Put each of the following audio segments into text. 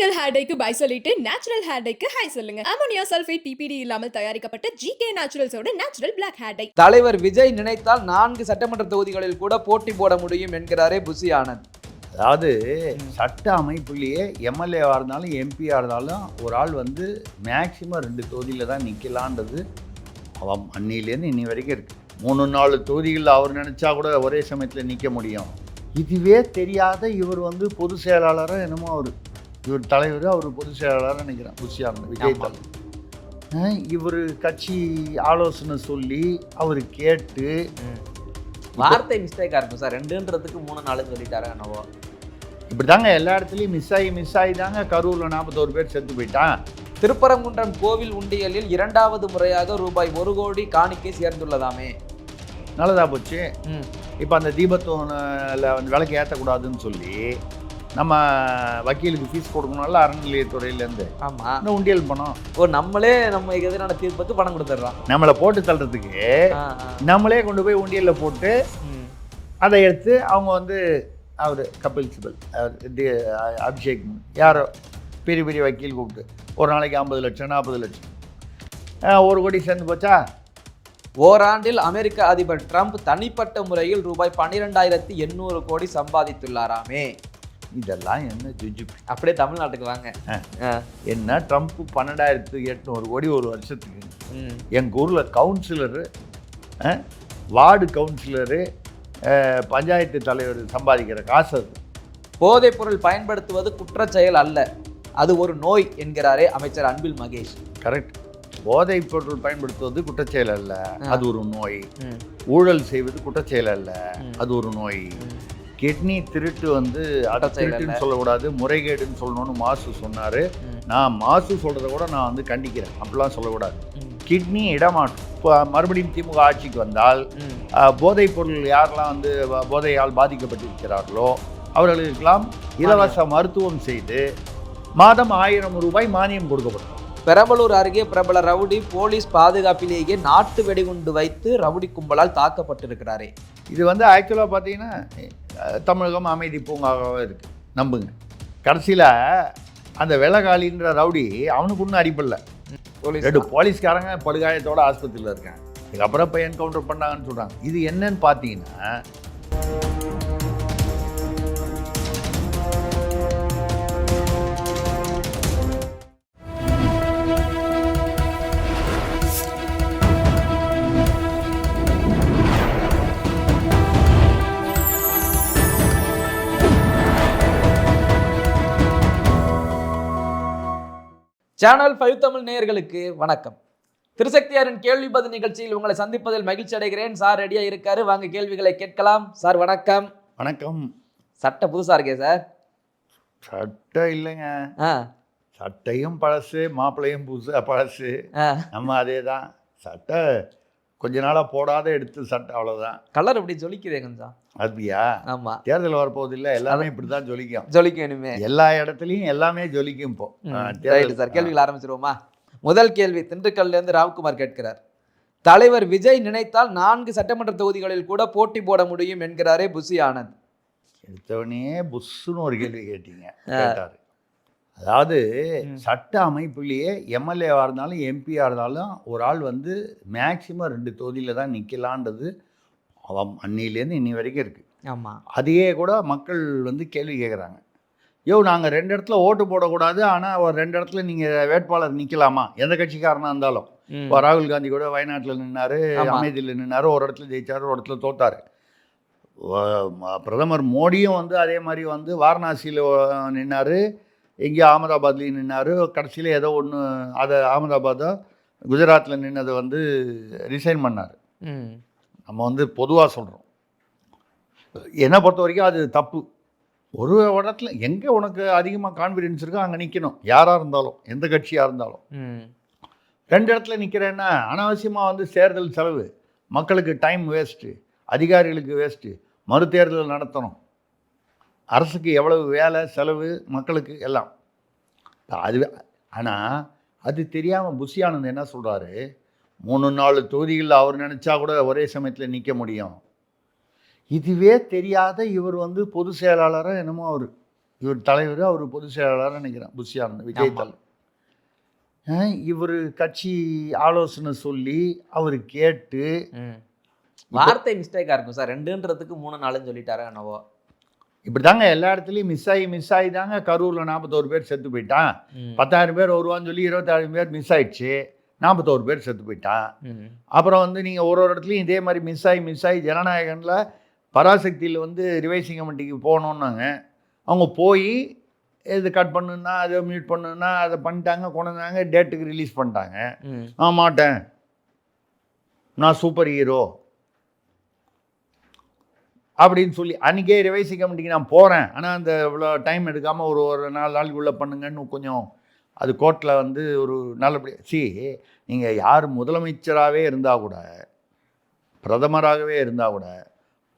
Chemical hair டைக்கு bye சொல்லிட்டு natural hair டைக்கு ஹை சொல்லுங்க. அமோனியா சல்ஃபேட் பிபிடி இல்லாமல் தயாரிக்கப்பட்ட ஜிகே நேச்சுரல்ஸோட நேச்சுரல் பிளாக் ஹேர் டை. தலைவர் விஜய் நினைத்தால் 4 சட்டமன்ற தொகுதிகளில் கூட போட்டி போட முடியும் என்கிறாரே புசி ஆனந்த். அதாவது சட்ட அமைப்புலேயே எம்எல்ஏவாக இருந்தாலும் எம்பியாக இருந்தாலும் ஒரு ஆள் வந்து மேக்சிமம் 2 தொகுதியில் தான் நிற்கலான்றது அவன் அன்னிலேருந்து இன்னி வரைக்கும் இருக்குது. 3-4 தொகுதிகளில் அவர் நினச்சா கூட ஒரே சமயத்தில் நிற்க முடியும். இதுவே தெரியாத இவர் வந்து பொதுச் செயலாளராக என்னமோ இவர் தலைவர், அவர் பொதுச் செயலாளராக நினைக்கிறேன் புசி ஆனந்த், விஜய் தலைவர். இவர் கட்சி ஆலோசனை சொல்லி அவர் கேட்டு வார்த்தை மிஸ்டேக்காக இருக்கும் சார். 2ன்றதுக்கு 3-4 சொல்லிட்டாரு என்னவோ. இப்படி தாங்க எல்லா இடத்துலையும் மிஸ் ஆகி தாங்க கரூரில் 41 பேர் செத்து போயிட்டான். திருப்பரங்குன்றம் கோவில் உண்டியலில் 2வது முறையாக ரூபாய் 1 கோடி காணிக்கை சேர்ந்துள்ளதாமே. நல்லதா போச்சு. இப்போ அந்த தீபத்தோனில் வந்து விளக்கு ஏற்றக்கூடாதுன்னு சொல்லி நம்ம வக்கீலுக்கு ஃபீஸ் கொடுக்கணும்ல அறநிலையத்துறையிலேருந்து. ஆமாம், இந்த உண்டியல் பணம் நம்மளே நம்ம எதிரான தீர்ப்புக்கு பணம் கொடுத்துட்றோம். நம்மளை போட்டு தள்ளுறதுக்கு நம்மளே கொண்டு போய் உண்டியலில் போட்டு அதை எடுத்து அவங்க வந்து அவர் கபில் சிபல், அபிஷேக், யாரோ பெரிய பெரிய வக்கீல் கூப்பிட்டு ஒரு நாளைக்கு 50 லட்சம் 40 லட்சம் 1 கோடி சேர்ந்து போச்சா. ஓராண்டில் அமெரிக்க அதிபர் ட்ரம்ப் தனிப்பட்ட முறையில் ரூபாய் 12,800 கோடி சம்பாதித்துள்ளாராமே. இதெல்லாம் என்ன ஜுஜு? அப்படியே தமிழ்நாட்டுக்கு வாங்க. என்ன ட்ரம்ப் 12,800 கோடி ஒரு வருஷத்துக்கு. எங்கள் ஊரில் கவுன்சிலரு, வார்டு கவுன்சிலரு, பஞ்சாயத்து தலைவர் சம்பாதிக்கிற காசு அது. போதைப் பொருள் பயன்படுத்துவது குற்றச்செயல் அல்ல, அது ஒரு நோய் என்கிறாரே அமைச்சர் அன்பில் மகேஷ். கரெக்ட். போதைப் பொருள் பயன்படுத்துவது குற்றச்செயல் அல்ல, அது ஒரு நோய். ஊழல் செய்வது குற்றச்செயல் அல்ல, அது ஒரு நோய். கிட்னி திருட்டு வந்து அதை திருட்டுன்னு சொல்லக்கூடாது, முறைகேடுன்னு சொல்லணும்னு மாசு சொன்னார். நான் மாசு சொல்கிறத கூட நான் வந்து கண்டிக்கிறேன். அப்படிலாம் சொல்லக்கூடாது. கிட்னி இடமாற்றம். இப்போ மறுபடியும் திமுக ஆட்சிக்கு வந்தால் போதைப் பொருள் யாரெல்லாம் வந்து போதையால் பாதிக்கப்பட்டிருக்கிறார்களோ அவர்களுக்கெல்லாம் இலவச மருத்துவம் செய்து மாதம் 1000 ரூபாய் மானியம் கொடுக்கப்படும். பெரம்பலூர் அருகே பிரபல ரவுடி போலீஸ் பாதுகாப்பிலேயே நாட்டு வெடிகுண்டு வைத்து ரவுடி கும்பலால் தாக்கப்பட்டிருக்கிறாரே. இது வந்து ஆக்சுவலாக பார்த்தீங்கன்னா தமிழகம் அமைதி பூங்காவாக இருக்குது. நம்புங்க. கடைசியில் அந்த வெள்ளக்காளின்ற ரவுடி அவனுக்கு ஒன்றும் அடிப்படல. 2 போலீஸ்காரங்க படுகாயத்தோட ஆஸ்பத்திரியில் இருக்காங்க. இதுக்கப்புறம் இப்போ என்கவுண்டர் பண்ணாங்கன்னு சொல்கிறாங்க. இது என்னன்னு பார்த்தீங்கன்னா சேனல் 5 தமிழ் நேயர்களுக்கு வணக்கம். திருசக்தியாரின் கேள்வி பதில் நிகழ்ச்சியில் உங்களை சந்திப்பதில் மகிழ்ச்சி அடைகிறேன். சார் ரெடியா இருக்காரு, வாங்க கேள்விகளை கேட்கலாம். சார் வணக்கம். வணக்கம். சட்டை புதுசா இருக்கே சார்? சட்டை இல்லைங்க, சட்டையும் பழசு, மாப்பிள்ளையும் பழசு. நம்ம அதே தான். சட்டை கொஞ்ச நாளாக போடாத எடுத்து சட்டை, அவ்வளோதான். கலர் எப்படி ஜொலிக்குதே கொஞ்சம்? அப்படியா? ஆமாம், தேர்தல் வரப்போகுது இல்லை, எல்லாமே இப்படி தான் ஜொலிக்கணுமே. எல்லா இடத்துலையும் எல்லாமே ஜொலிக்கும் இப்போ. சார் கேள்விகள் ஆரம்பிச்சிருவோமா? முதல் கேள்வி திண்டுக்கல்லேருந்து ராவ்குமார் கேட்கிறார். தலைவர் விஜய் நினைத்தால் 4 சட்டமன்ற தொகுதிகளில் கூட போட்டி போட முடியும் என்கிறாரே புசி ஆனந்த். எடுத்தவனே புஷ்ஷுன்னு ஒரு கேள்வி கேட்டார். அதாவது சட்ட அமைப்புலேயே எம்எல்ஏவாக இருந்தாலும் எம்பியாக இருந்தாலும் ஒரு ஆள் வந்து மேக்சிமம் 2 தொகுதியில் தான் நிற்கலான்றது அவன் அன்னிலேருந்து இன்னி வரைக்கும் இருக்குது. ஆமாம். அதையே கூட மக்கள் வந்து கேள்வி கேட்குறாங்க. நாங்கள் 2 இடத்துல ஓட்டு போடக்கூடாது, ஆனால் ஒரு 2 இடத்துல நீங்கள் வேட்பாளர் நிற்கலாமா? எந்த கட்சிக்காரனாக இருந்தாலும். இப்போ ராகுல் காந்தி கூட வயநாட்டில் நின்னார், அமேதியில் நின்னார், ஒரு இடத்துல ஜெயிச்சார், ஒரு இடத்துல தோத்தார். பிரதமர் மோடியும் வந்து அதே மாதிரி வந்து வாரணாசியில் நின்னார், எங்கேயோ அகமதாபாத்லேயும் நின்னார். கடைசியில் ஏதோ ஒன்று அதை அகமதாபாதோ குஜராத்தில் நின்னதை வந்து ரிசைன் பண்ணார். நம்ம வந்து பொதுவாக சொல்கிறோம். என்னை பொறுத்த வரைக்கும் அது தப்பு. ஒரு இடத்துல எங்கே உனக்கு அதிகமாக கான்ஃபிடென்ஸ் இருக்கோ அங்கே நிற்கணும், யாராக இருந்தாலும், எந்த கட்சியாக இருந்தாலும். 2 இடத்துல நிற்கிறேன்னா அனாவசியமாக வந்து தேர்தல் செலவு, மக்களுக்கு டைம் வேஸ்ட்டு, அதிகாரிகளுக்கு வேஸ்ட்டு. மறுதேர்தல் நடத்தணும், அரசுக்கு எவ்வளவு வேலை செலவு, மக்களுக்கு எல்லாம் அது. ஆனால் அது தெரியாமல் புசி ஆனந்த் என்ன சொல்கிறாரு, 3-4 தொகுதிகளில் அவர் நினச்சா கூட ஒரே சமயத்தில் நிற்க முடியும். இதுவே தெரியாத இவர் வந்து பொதுச் செயலாளராக என்னமோ அவர் இவர் தலைவர், அவர் பொதுச் செயலாளர் நினைக்கிறேன், புஷி ஆனந்த், விஜய் ஆமா. தலை. இவர் கட்சி ஆலோசனை சொல்லி அவர் கேட்டு வார்த்தை மிஸ்டேக்கா இருக்கும் சார். 2ன்றதுக்கு 3 4ன்னு சொல்லிட்டாரோ என்னவோ. இப்படி தாங்க எல்லா இடத்துலையும் மிஸ் ஆகி தாங்க கரூரில் 41 பேர் செத்து போயிட்டான். 10,000 பேர் வருவான்னு சொல்லி 27 பேர் மிஸ் ஆயிடுச்சு, 41 பேர் செத்து போயிட்டான். அப்புறம் வந்து நீங்கள் ஒரு இடத்துலையும் இதே மாதிரி மிஸ் ஆகி ஜனநாயகனில் பராசக்தியில் வந்து ரிவைசிங் கமிட்டிக்கு போகணுன்னாங்க. அவங்க போய் இது கட் பண்ணுன்னா அதை மியூட் பண்ணுன்னா அதை பண்ணிட்டாங்க, கொண்டாங்க, டேட்டுக்கு ரிலீஸ் பண்ணிட்டாங்க. நான் மாட்டேன், நான் சூப்பர் ஹீரோ அப்படின்னு சொல்லி அன்றைக்கே ரிவைசிங் கமிட்டிக்கு நான் போகிறேன், ஆனால் அந்த இவ்வளோ டைம் எடுக்காமல் ஒரு 4 நாளுக்குள்ளே பண்ணுங்கன்னு கொஞ்சம் அது கோர்ட்டில் வந்து ஒரு நல்லபடியாக நீங்கள் யார் முதலமைச்சராகவே இருந்தால் கூட, பிரதமராகவே இருந்தால் கூட,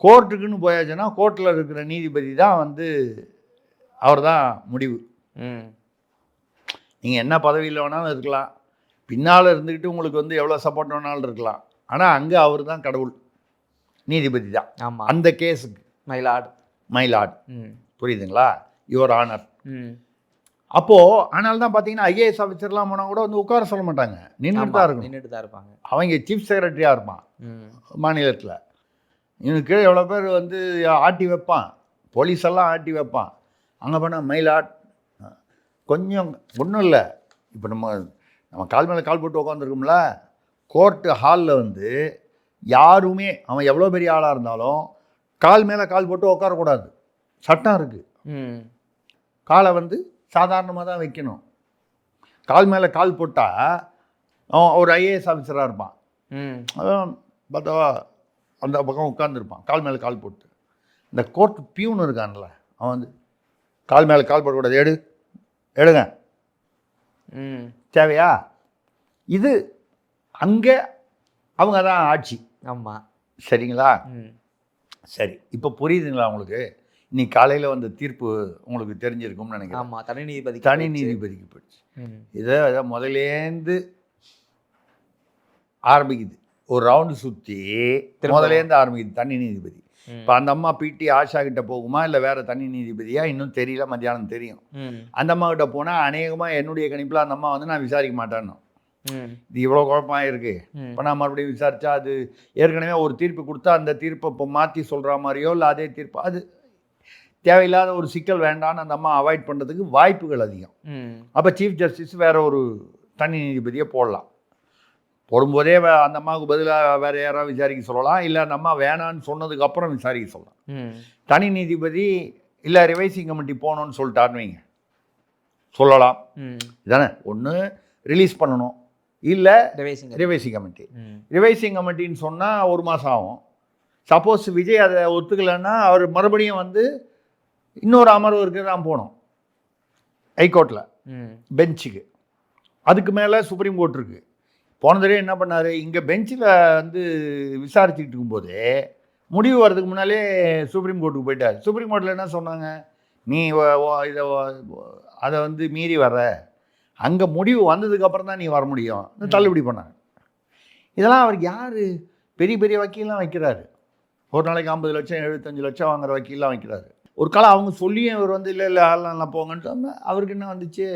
கோர்ட்டுக்குன்னு போயாச்சுன்னா கோர்ட்டில் இருக்கிற நீதிபதி தான் வந்து அவர் தான் முடிவு. நீங்கள் என்ன பதவியில் வேணாலும் இருக்கலாம், பின்னால் இருந்துக்கிட்டு உங்களுக்கு வந்து எவ்வளோ சப்போர்ட் வேணாலும் இருக்கலாம், ஆனால் அங்கே அவர் தான் கடவுள், நீதிபதி தான். ஆமாம், அந்த கேஸுக்கு மைலாட் புரியுதுங்களா, யுவர் ஆனர். அப்போது ஆனால் தான் பார்த்தீங்கன்னா ஐஏஎஸ் ஆஃபீஸர்லாம் போனால் கூட வந்து உட்கார சொல்ல மாட்டாங்க, நின்றுட்டு தான் இருப்பாங்க. அவங்க சீஃப் செக்ரட்டரியாக இருப்பான் மாநிலத்தில். இவனுக்கு கீழே எவ்வளோ பேர் வந்து ஆட்டி வைப்பான், போலீஸ் எல்லாம் ஆட்டி வைப்பான். அங்கே போனால் மைலாட் கொஞ்சம் ஒன்றும் இல்லை. இப்போ நம்ம கால் மேலே கால் போட்டு உட்காந்துருக்கோம்ல, கோர்ட்டு ஹாலில் வந்து யாருமே அவன் எவ்வளோ பெரிய ஆளாக இருந்தாலும் கால் மேலே கால் போட்டு உட்காரக்கூடாது, சட்டம் இருக்குது. காலை வந்து சாதாரணமாக தான் வைக்கணும். கால் மேலே கால் போட்டால் அவன் ஒரு ஐஏஎஸ் ஆஃபீஸராக இருப்பான், அதான் பார்த்தாவா அந்த பக்கம் உட்காந்துருப்பான் கால் மேலே கால் போட்டு. இந்த கோர்ட் பியூன் இருக்கான்ல, அவன் வந்து கால் மேலே கால் போடக்கூடாது, எடுங்க தேவையா? இது அங்கே அவங்க தான் ஆட்சி. ஆமாம், சரிங்களா? சரி, இப்போ புரியுதுங்களா உங்களுக்கு? இன்னைக்கு காலையில் வந்த தீர்ப்பு உங்களுக்கு தெரிஞ்சிருக்கும்னு நினைக்கிறேன். ஆமாம், தனி நீதிபதிக்கு போயிடுச்சு. இதை முதலேருந்து ஆரம்பிக்குது, ஒரு ரவுண்டு சுற்றி முதலேருந்து ஆரம்பிக்குது தனி நீதிபதி. இப்போ அந்த அம்மா பிடி ஆஷா கிட்ட போகுமா இல்லை வேற தனி நீதிபதியா இன்னும் தெரியல, மத்தியானம் தெரியும். அந்த அம்மா கிட்ட போனால் அநேகமாக என்னுடைய கணிப்பில் அந்த அம்மா வந்து நான் விசாரிக்க மாட்டேன்னு, இது இவ்வளோ குழப்பமாக இருக்குது, இப்போ நான் மறுபடியும் விசாரித்தா அது ஏற்கனவே ஒரு தீர்ப்பு கொடுத்தா அந்த தீர்ப்பை இப்போ மாற்றி சொல்கிற மாதிரியோ இல்லை அதே தீர்ப்பு, அது தேவையில்லாத ஒரு சிக்கல் வேண்டான்னு அந்த அம்மா அவாய்ட் பண்ணுறதுக்கு வாய்ப்புகள் அதிகம். அப்போ சீஃப் ஜஸ்டிஸ் வேற ஒரு தனி நீதிபதியை போடலாம். போடும்போதே அந்த அம்மாவுக்கு பதிலாக வேறு யாராவது விசாரிக்க சொல்லலாம், இல்லை அந்த அம்மா வேணான்னு சொன்னதுக்கப்புறம் விசாரிக்க சொல்லலாம். தனி நீதிபதி இல்லை ரிவைசிங் கமிட்டி போகணுன்னு சொல்லிட்டாருன்னு வைங்க, சொல்லலாம் இதானே. ஒன்று ரிலீஸ் பண்ணணும், இல்லை ரிவைசிங் கமிட்டி. ரிவைசிங் கமிட்டின்னு சொன்னால் 1 மாதம் ஆகும். சப்போஸ் விஜய் அதை ஒத்துக்கலைன்னா அவர் மறுபடியும் வந்து இன்னொரு அமர்வுக்கு தான் போகணும், ஹைகோர்ட்டில் பெஞ்சுக்கு. அதுக்கு மேலே சுப்ரீம் கோர்ட் இருக்குது. போன தடவை என்ன பண்ணார், இங்கே பெஞ்சில் வந்து விசாரிச்சுக்கிட்டு இருக்கும்போதே முடிவு வர்றதுக்கு முன்னாலே சுப்ரீம் கோர்ட்டுக்கு போயிட்டார். சுப்ரீம் கோர்ட்டில் என்ன சொன்னாங்க, நீ இதை அதை வந்து மீறி வர்ற, அங்கே முடிவு வந்ததுக்கப்புறம் தான் நீ வர முடியும், தள்ளுபடி பண்ணாங்க. இதெல்லாம் அவருக்கு யார் பெரிய பெரிய வக்கீல்லாம் வைக்கிறாரு, ஒரு நாளைக்கு 50 லட்சம் 75 லட்சம் வாங்குற வக்கீல்லாம் வைக்கிறாரு. ஒரு காலம் அவங்க சொல்லியும் இவர் வந்து இல்லை ஆள்லாம் போங்கன்னு சொன்னால் அவருக்கு என்ன வந்துச்சு,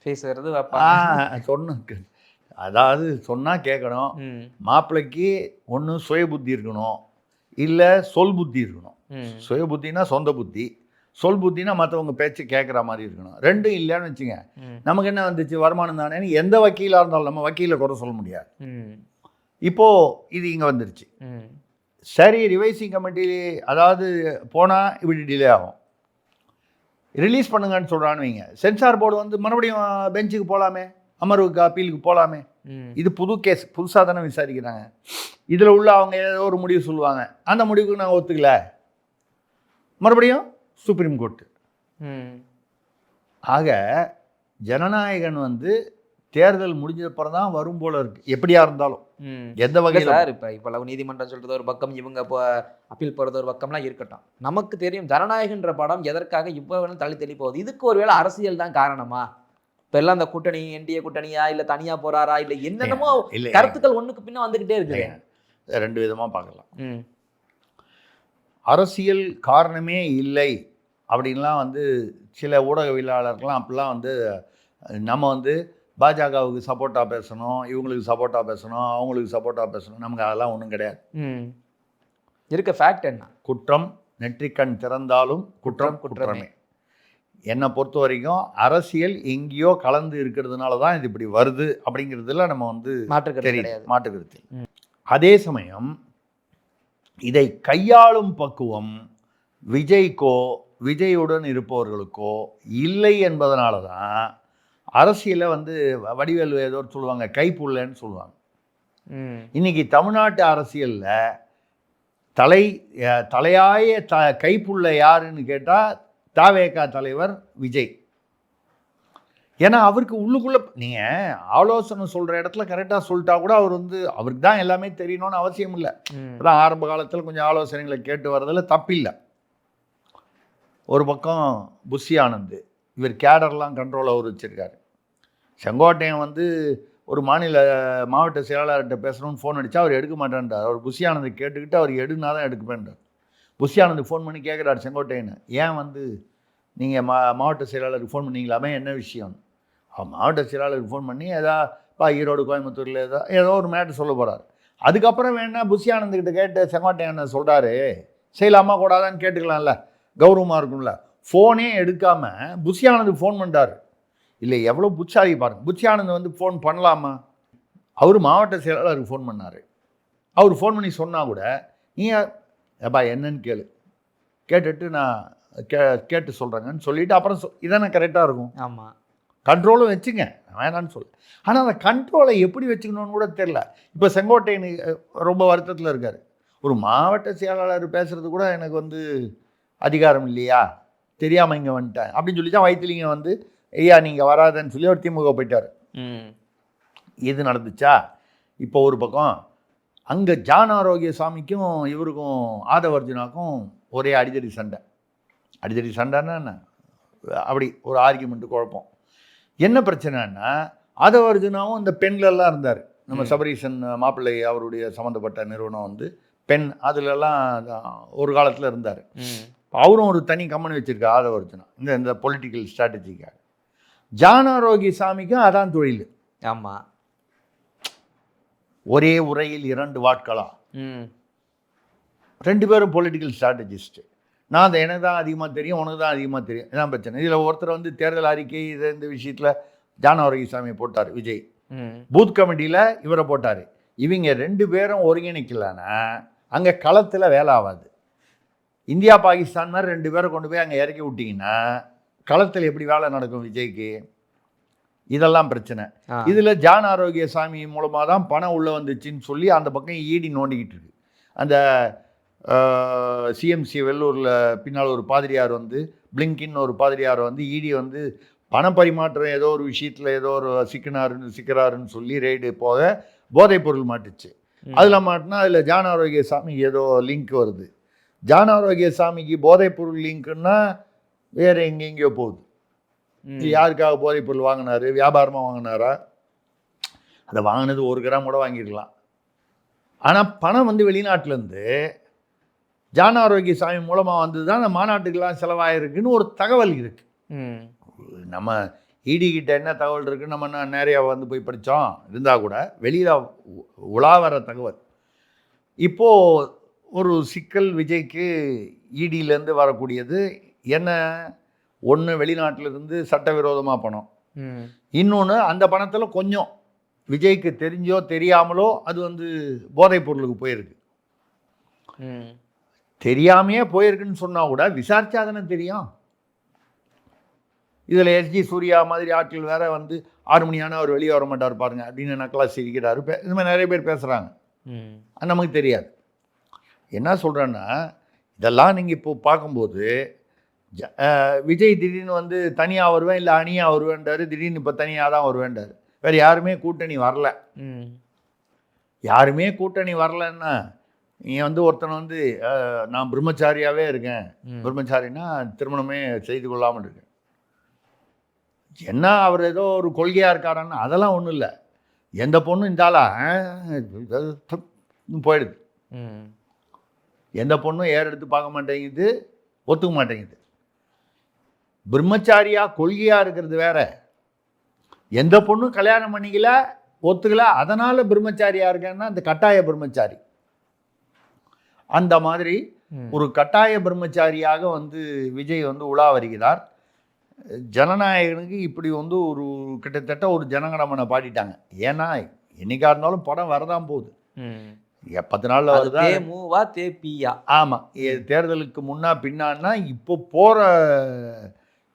பேசுறது சொன்ன அதாவது சொன்னால் கேட்கணும். மாப்பிள்ளைக்கு ஒன்று சுய புத்தி இருக்கணும், இல்லை சொல் புத்தி இருக்கணும். சுய புத்தினா சொந்த புத்தி, சொல் புத்தினா மற்றவங்க பேச்சு கேட்குற மாதிரி இருக்கணும். ரெண்டும் இல்லைன்னு வச்சுங்க, நமக்கு என்ன வந்துச்சு, வருமானம் தானேன்னு எந்த வக்கீலாக இருந்தாலும் நம்ம வக்கீலை குறை சொல்ல முடியாது. இப்போது இது இங்கே வந்துருச்சு. சரி, ரிவைசிங் கமிட்டி அதாவது போனால் இப்படி டிலே ஆகும், ரிலீஸ் பண்ணுங்கன்னு சொல்கிறான்னு வைங்க, சென்சார் போர்டு வந்து மறுபடியும் பெஞ்சுக்கு போகலாமே, அமர்வுக்கு அப்பீலுக்கு போகலாமே. இது புது கேஸ், புதுசாக தானே விசாரிக்கிறாங்க. இதில் உள்ள அவங்க ஏதோ ஒரு முடிவு சொல்லுவாங்க, அந்த முடிவுக்கு நாங்கள் ஒத்துக்கல, மறுபடியும் சுப்ரீம் கோர்ட்டு. ஆக ஜனநாயகன் வந்து தேர்தல் முடிஞ்சப்பறம் தான் வரும் போல இருக்கு, எப்படியா இருந்தாலும் எந்த வகையில். சார் இப்போ நீதிமன்றம் சொல்கிறது ஒரு பக்கம், இவங்க இப்போ அப்பீல் போகிறது ஒரு பக்கம்லாம் இருக்கட்டும், நமக்கு தெரியும் ஜனநாயகன்ற படம் எதற்காக இவ்வளவு தள்ளி போகுது. இதுக்கு ஒருவேளை அரசியல் தான் காரணமா? இப்போ எல்லாம் அந்த கூட்டணி என்டிஏ கூட்டணியா இல்லை தனியாக போறாரா இல்லை என்னென்னமோ கருத்துக்கள் ஒன்றுக்கு பின்ன வந்துக்கிட்டே இருக்கு. 2 விதமாக பார்க்கலாம். அரசியல் காரணமே இல்லை அப்படின்லாம் வந்து சில ஊடகவியலாளர்கள்லாம் அப்படிலாம் வந்து நம்ம வந்து பாஜகவுக்கு சப்போர்ட்டாக பேசணும், இவங்களுக்கு சப்போர்ட்டாக பேசணும், அவங்களுக்கு சப்போர்ட்டாக பேசணும். நமக்கு அதெல்லாம் ஒன்றும் கிடையாது. இருக்க ஃபேக்ட் என்ன? குற்றம் நெற்றிக்கண் திறந்தாலும் குற்றம் குற்றமே. என்னை பொறுத்த வரைக்கும் அரசியல் எங்கேயோ கலந்து இருக்கிறதுனால தான் இது இப்படி வருது அப்படிங்கிறதுல நம்ம வந்து மாற்றுக்கருத்து. அதே சமயம் இதை கையாளும் பக்குவம் விஜய்க்கோ விஜயுடன் இருப்பவர்களுக்கோ இல்லை என்பதனால தான் அரசியலை வந்து வடிவேல் ஏதோ சொல்லுவாங்க கைப்புள்ளன்னு சொல்லுவாங்க. இன்னைக்கு தமிழ்நாட்டு அரசியலில் தலையாய கைப்புள்ள யாருன்னு கேட்டால் தவேகா தலைவர் விஜய். ஏன்னா அவருக்கு உள்ளுக்குள்ளே நீங்கள் ஆலோசனை சொல்கிற இடத்துல கரெக்டாக சொல்லிட்டா கூட அவர் வந்து அவருக்கு தான் எல்லாமே தெரியணும்னு அவசியம் இல்லை. அதான் ஆரம்ப காலத்தில் கொஞ்சம் ஆலோசனைகளை கேட்டு வர்றதில் தப்பில்லை. ஒரு பக்கம் புஷி ஆனந்த், இவர் கேடர்லாம் கண்ட்ரோல் அவர் வச்சுருக்காரு. செங்கோட்டையன் வந்து ஒரு மாவட்ட செயலாளர்கிட்ட பேசணும்னு ஃபோன் அடித்தா அவர் எடுக்க மாட்டேன்றார். அவர் புஷி ஆனந்தை கேட்டுக்கிட்டு அவர் எடுனா தான் எடுக்கப்பேன்றார். புஷி ஆனந்த் ஃபோன் பண்ணி கேட்குறாரு செங்கோட்டையன், ஏன் வந்து நீங்கள் மாவட்ட செயலாளருக்கு ஃபோன் பண்ணிங்களாமே, என்ன விஷயம்? மாவட்ட செயலாளருக்கு ஃபோன் பண்ணி ஈரோடு கோயம்புத்தூரில் ஏதோ ஒரு மேட்டர் சொல்ல போகிறார். அதுக்கப்புறம் வேணா புஷி ஆனந்த்கிட்ட கேட்டு செங்கோட்டையன் சொல்கிறாரு, செய்யலாமா கூடாதான்னு கேட்டுக்கலாம்ல, கௌரவமாக இருக்கும்ல. ஃபோனே எடுக்காமல் புஷி ஆனந்த் ஃபோன் பண்ணுறாரு. இல்லை எவ்வளோ புட்சாலி பாருங்க. புஷி ஆனந்த் வந்து ஃபோன் பண்ணலாமா? அவர் மாவட்ட செயலாளருக்கு ஃபோன் பண்ணார். அவர் ஃபோன் பண்ணி சொன்னால் கூட நீ என்னன்னு கேட்டுட்டு நான் கேட்டு சொல்கிறேங்கன்னு சொல்லிவிட்டு அப்புறம் இதானே கரெக்டாக இருக்கும். ஆமாம், கண்ட்ரோலும் வச்சுங்க, வேணான்னு சொல்லு. ஆனால் அந்த கண்ட்ரோலை எப்படி வச்சுக்கணும்னு கூட தெரில. இப்போ செங்கோட்டையன் ரொம்ப வருத்தத்தில் இருக்கார். ஒரு மாவட்ட செயலாளர் பேசுகிறது கூட எனக்கு வந்து அதிகாரம் இல்லையா, தெரியாமல் இங்கே வந்துட்டேன் அப்படின்னு சொல்லி தான் வைத்திலிங்க வந்து ஐயா நீங்கள் வராதுன்னு சொல்லி அவர் திமுக போயிட்டார். இது நடந்துச்சா? இப்போ ஒரு பக்கம் அங்கே ஜான் ஆரோக்கியசாமிக்கும் இவருக்கும் ஆதவர்ஜுனாக்கும் ஒரே அடிதடி சண்டைன்னா என்ன, அப்படி ஒரு ஆர்கியூமெண்ட்டு குழப்பம். என்ன பிரச்சனைன்னா ஆதவர்ஜுனாவும் இந்த பெண்களெல்லாம் இருந்தார். நம்ம சபரீசன் மாப்பிள்ளை அவருடைய சம்மந்தப்பட்ட நிறுவனம் வந்து பெண் அதுலெல்லாம் ஒரு காலத்தில் இருந்தார். அவரும் ஒரு தனி கம்பெனி வச்சுருக்கார் ஆதவர்ஜுனா இந்த பொலிட்டிக்கல் ஸ்ட்ராட்டஜிக்காக. ஜான் ஆரோக்கியசாமிக்கும் அதான் தொழில். ஆமாம், ஒரே உரையில் 2 வாட்களா, 2 பேரும் பொலிட்டிக்கல் ஸ்ட்ராட்டஜிஸ்ட்டு. நான் எனக்கு தான் அதிகமாக தெரியும், உனக்கு தான் அதிகமாக தெரியும், இதான் பிரச்சனை. இதில் ஒருத்தர் வந்து தேர்தல் அறிக்கை இந்த விஷயத்தில் ஜான் ஆரோக்கியசாமியை போட்டார் விஜய், பூத் கமிட்டியில் இவரை போட்டார். இவங்க 2 பேரும் ஒருங்கிணைக்கலன்னா அங்கே களத்தில் வேலை ஆகாது. இந்தியா பாகிஸ்தான் மாதிரி 2 பேரை கொண்டு போய் அங்கே இறக்கி விட்டிங்கன்னா களத்தில் எப்படி வேலை நடக்கும் விஜய்க்கு? இதெல்லாம் பிரச்சனை. இதில் ஜான் ஆரோக்கியசாமி மூலமாக தான் பணம் உள்ளே வந்துச்சுன்னு சொல்லி அந்த பக்கம் ஈடி நோண்டிக்கிட்டு இருக்கு. அந்த சிஎம்சி வெள்ளூரில் பின்னால் ஒரு பாதிரியார் வந்து பிளிங்கின்னு ஒரு பாதிரியார் வந்து ஈடி வந்து பண பரிமாற்றம் ஏதோ ஒரு விஷயத்தில் ஏதோ ஒரு சிக்கிறாருன்னு சொல்லி ரெய்டு போக போதைப்பொருள் மாட்டுச்சு. அதில் மாட்டினா அதில் ஜான் ஆரோக்கியசாமி ஏதோ லிங்க் வருது. ஜான் ஆரோக்கியசாமிக்கு போதைப்பொருள் லிங்க்குன்னா வேறு எங்கெங்கேயோ போகுது. யாருக்காக போதைப்பொருள் வாங்கினார், வியாபாரமாக வாங்கினாரா? அதை வாங்கினது 1 கிராம் கூட வாங்கியிருக்கலாம். ஆனால் பணம் வந்து வெளிநாட்டிலேருந்து ஜான் ஆரோக்கியசாமி மூலமாக வந்து தான் அந்த மாநாட்டுக்கெல்லாம் செலவாயிருக்குன்னு ஒரு தகவல் இருக்குது. நம்ம இடி கிட்ட என்ன தகவல் இருக்குன்னு நம்ம நிறையா வந்து போய் படித்தோம் இருந்தால் கூட வெளியில் உலாவர தகவல். இப்போது ஒரு சிக்கல் விஜய்க்கு இடியிலேருந்து வரக்கூடியது என்ன? ஒன்று வெளிநாட்டிலிருந்து சட்டவிரோதமாக பணம், இன்னொன்று அந்த பணத்தில் கொஞ்சம் விஜய்க்கு தெரிஞ்சோ தெரியாமலோ அது வந்து போதைப் பொருளுக்கு போயிருக்கு. தெரியாமையே போயிருக்குன்னு சொன்னால் கூட விசாரிச்சா தானே தெரியும். இதில் எஸ்ஜி சூர்யா மாதிரி ஆட்கள் வேற வந்து 6 மணி ஆனால் அவர் வெளியே வர மாட்டார் பாருங்க அப்படின்னு நக்கலாக சிரிக்கிறாரு. இது மாதிரி நிறைய பேர் பேசுகிறாங்க, அது நமக்கு தெரியாது. என்ன சொல்கிறேன்னா இதெல்லாம் நீங்கள் இப்போ பார்க்கும்போது விஜய் திடீர்னு வந்து தனியாக வருவேன் இல்லை அணியாக வருவேன்றாரு, திடீர்னு இப்போ தனியாக தான் வருவேன்றாரு. வேறு யாருமே கூட்டணி வரல. யாருமே கூட்டணி வரலன்னா நீ வந்து ஒருத்தனை வந்து நான் பிரம்மச்சாரியாகவே இருக்கேன், பிரம்மச்சாரின்னா திருமணமே செய்து கொள்ளாமல் இருக்கேன், என்ன அவர் ஏதோ ஒரு கொள்கையாக இருக்காரான்னு அதெல்லாம் ஒன்றும் இல்லை. எந்த பொண்ணும் இந்தாலா போயிடுது, எந்த பொண்ணும் ஏற எடுத்து பார்க்க மாட்டேங்குது, ஒத்துக்க மாட்டேங்குது. பிரம்மச்சாரியா கொள்கையாக இருக்கிறது வேற. எந்த பொண்ணும் கல்யாணம் பண்ணிக்கல, ஒத்துக்கல, அதனால் பிரம்மச்சாரியாக இருக்கேன்னா அந்த கட்டாய பிரம்மச்சாரி. அந்த மாதிரி ஒரு கட்டாய பிரம்மச்சாரியாக வந்து விஜய் வந்து உலா வருகிறார். ஜனநாயகனுக்கு இப்படி வந்து ஒரு கிட்டத்தட்ட ஒரு ஜனகணமனை பாடிட்டாங்க. ஏன்னா என்னைக்கா இருந்தாலும் படம் வரதான் போகுது. 10 நாளில் வருதா தேமுவா தேபியா. ஆமாம், தேர்தலுக்கு முன்னா பின்னான்னா இப்போ போகிற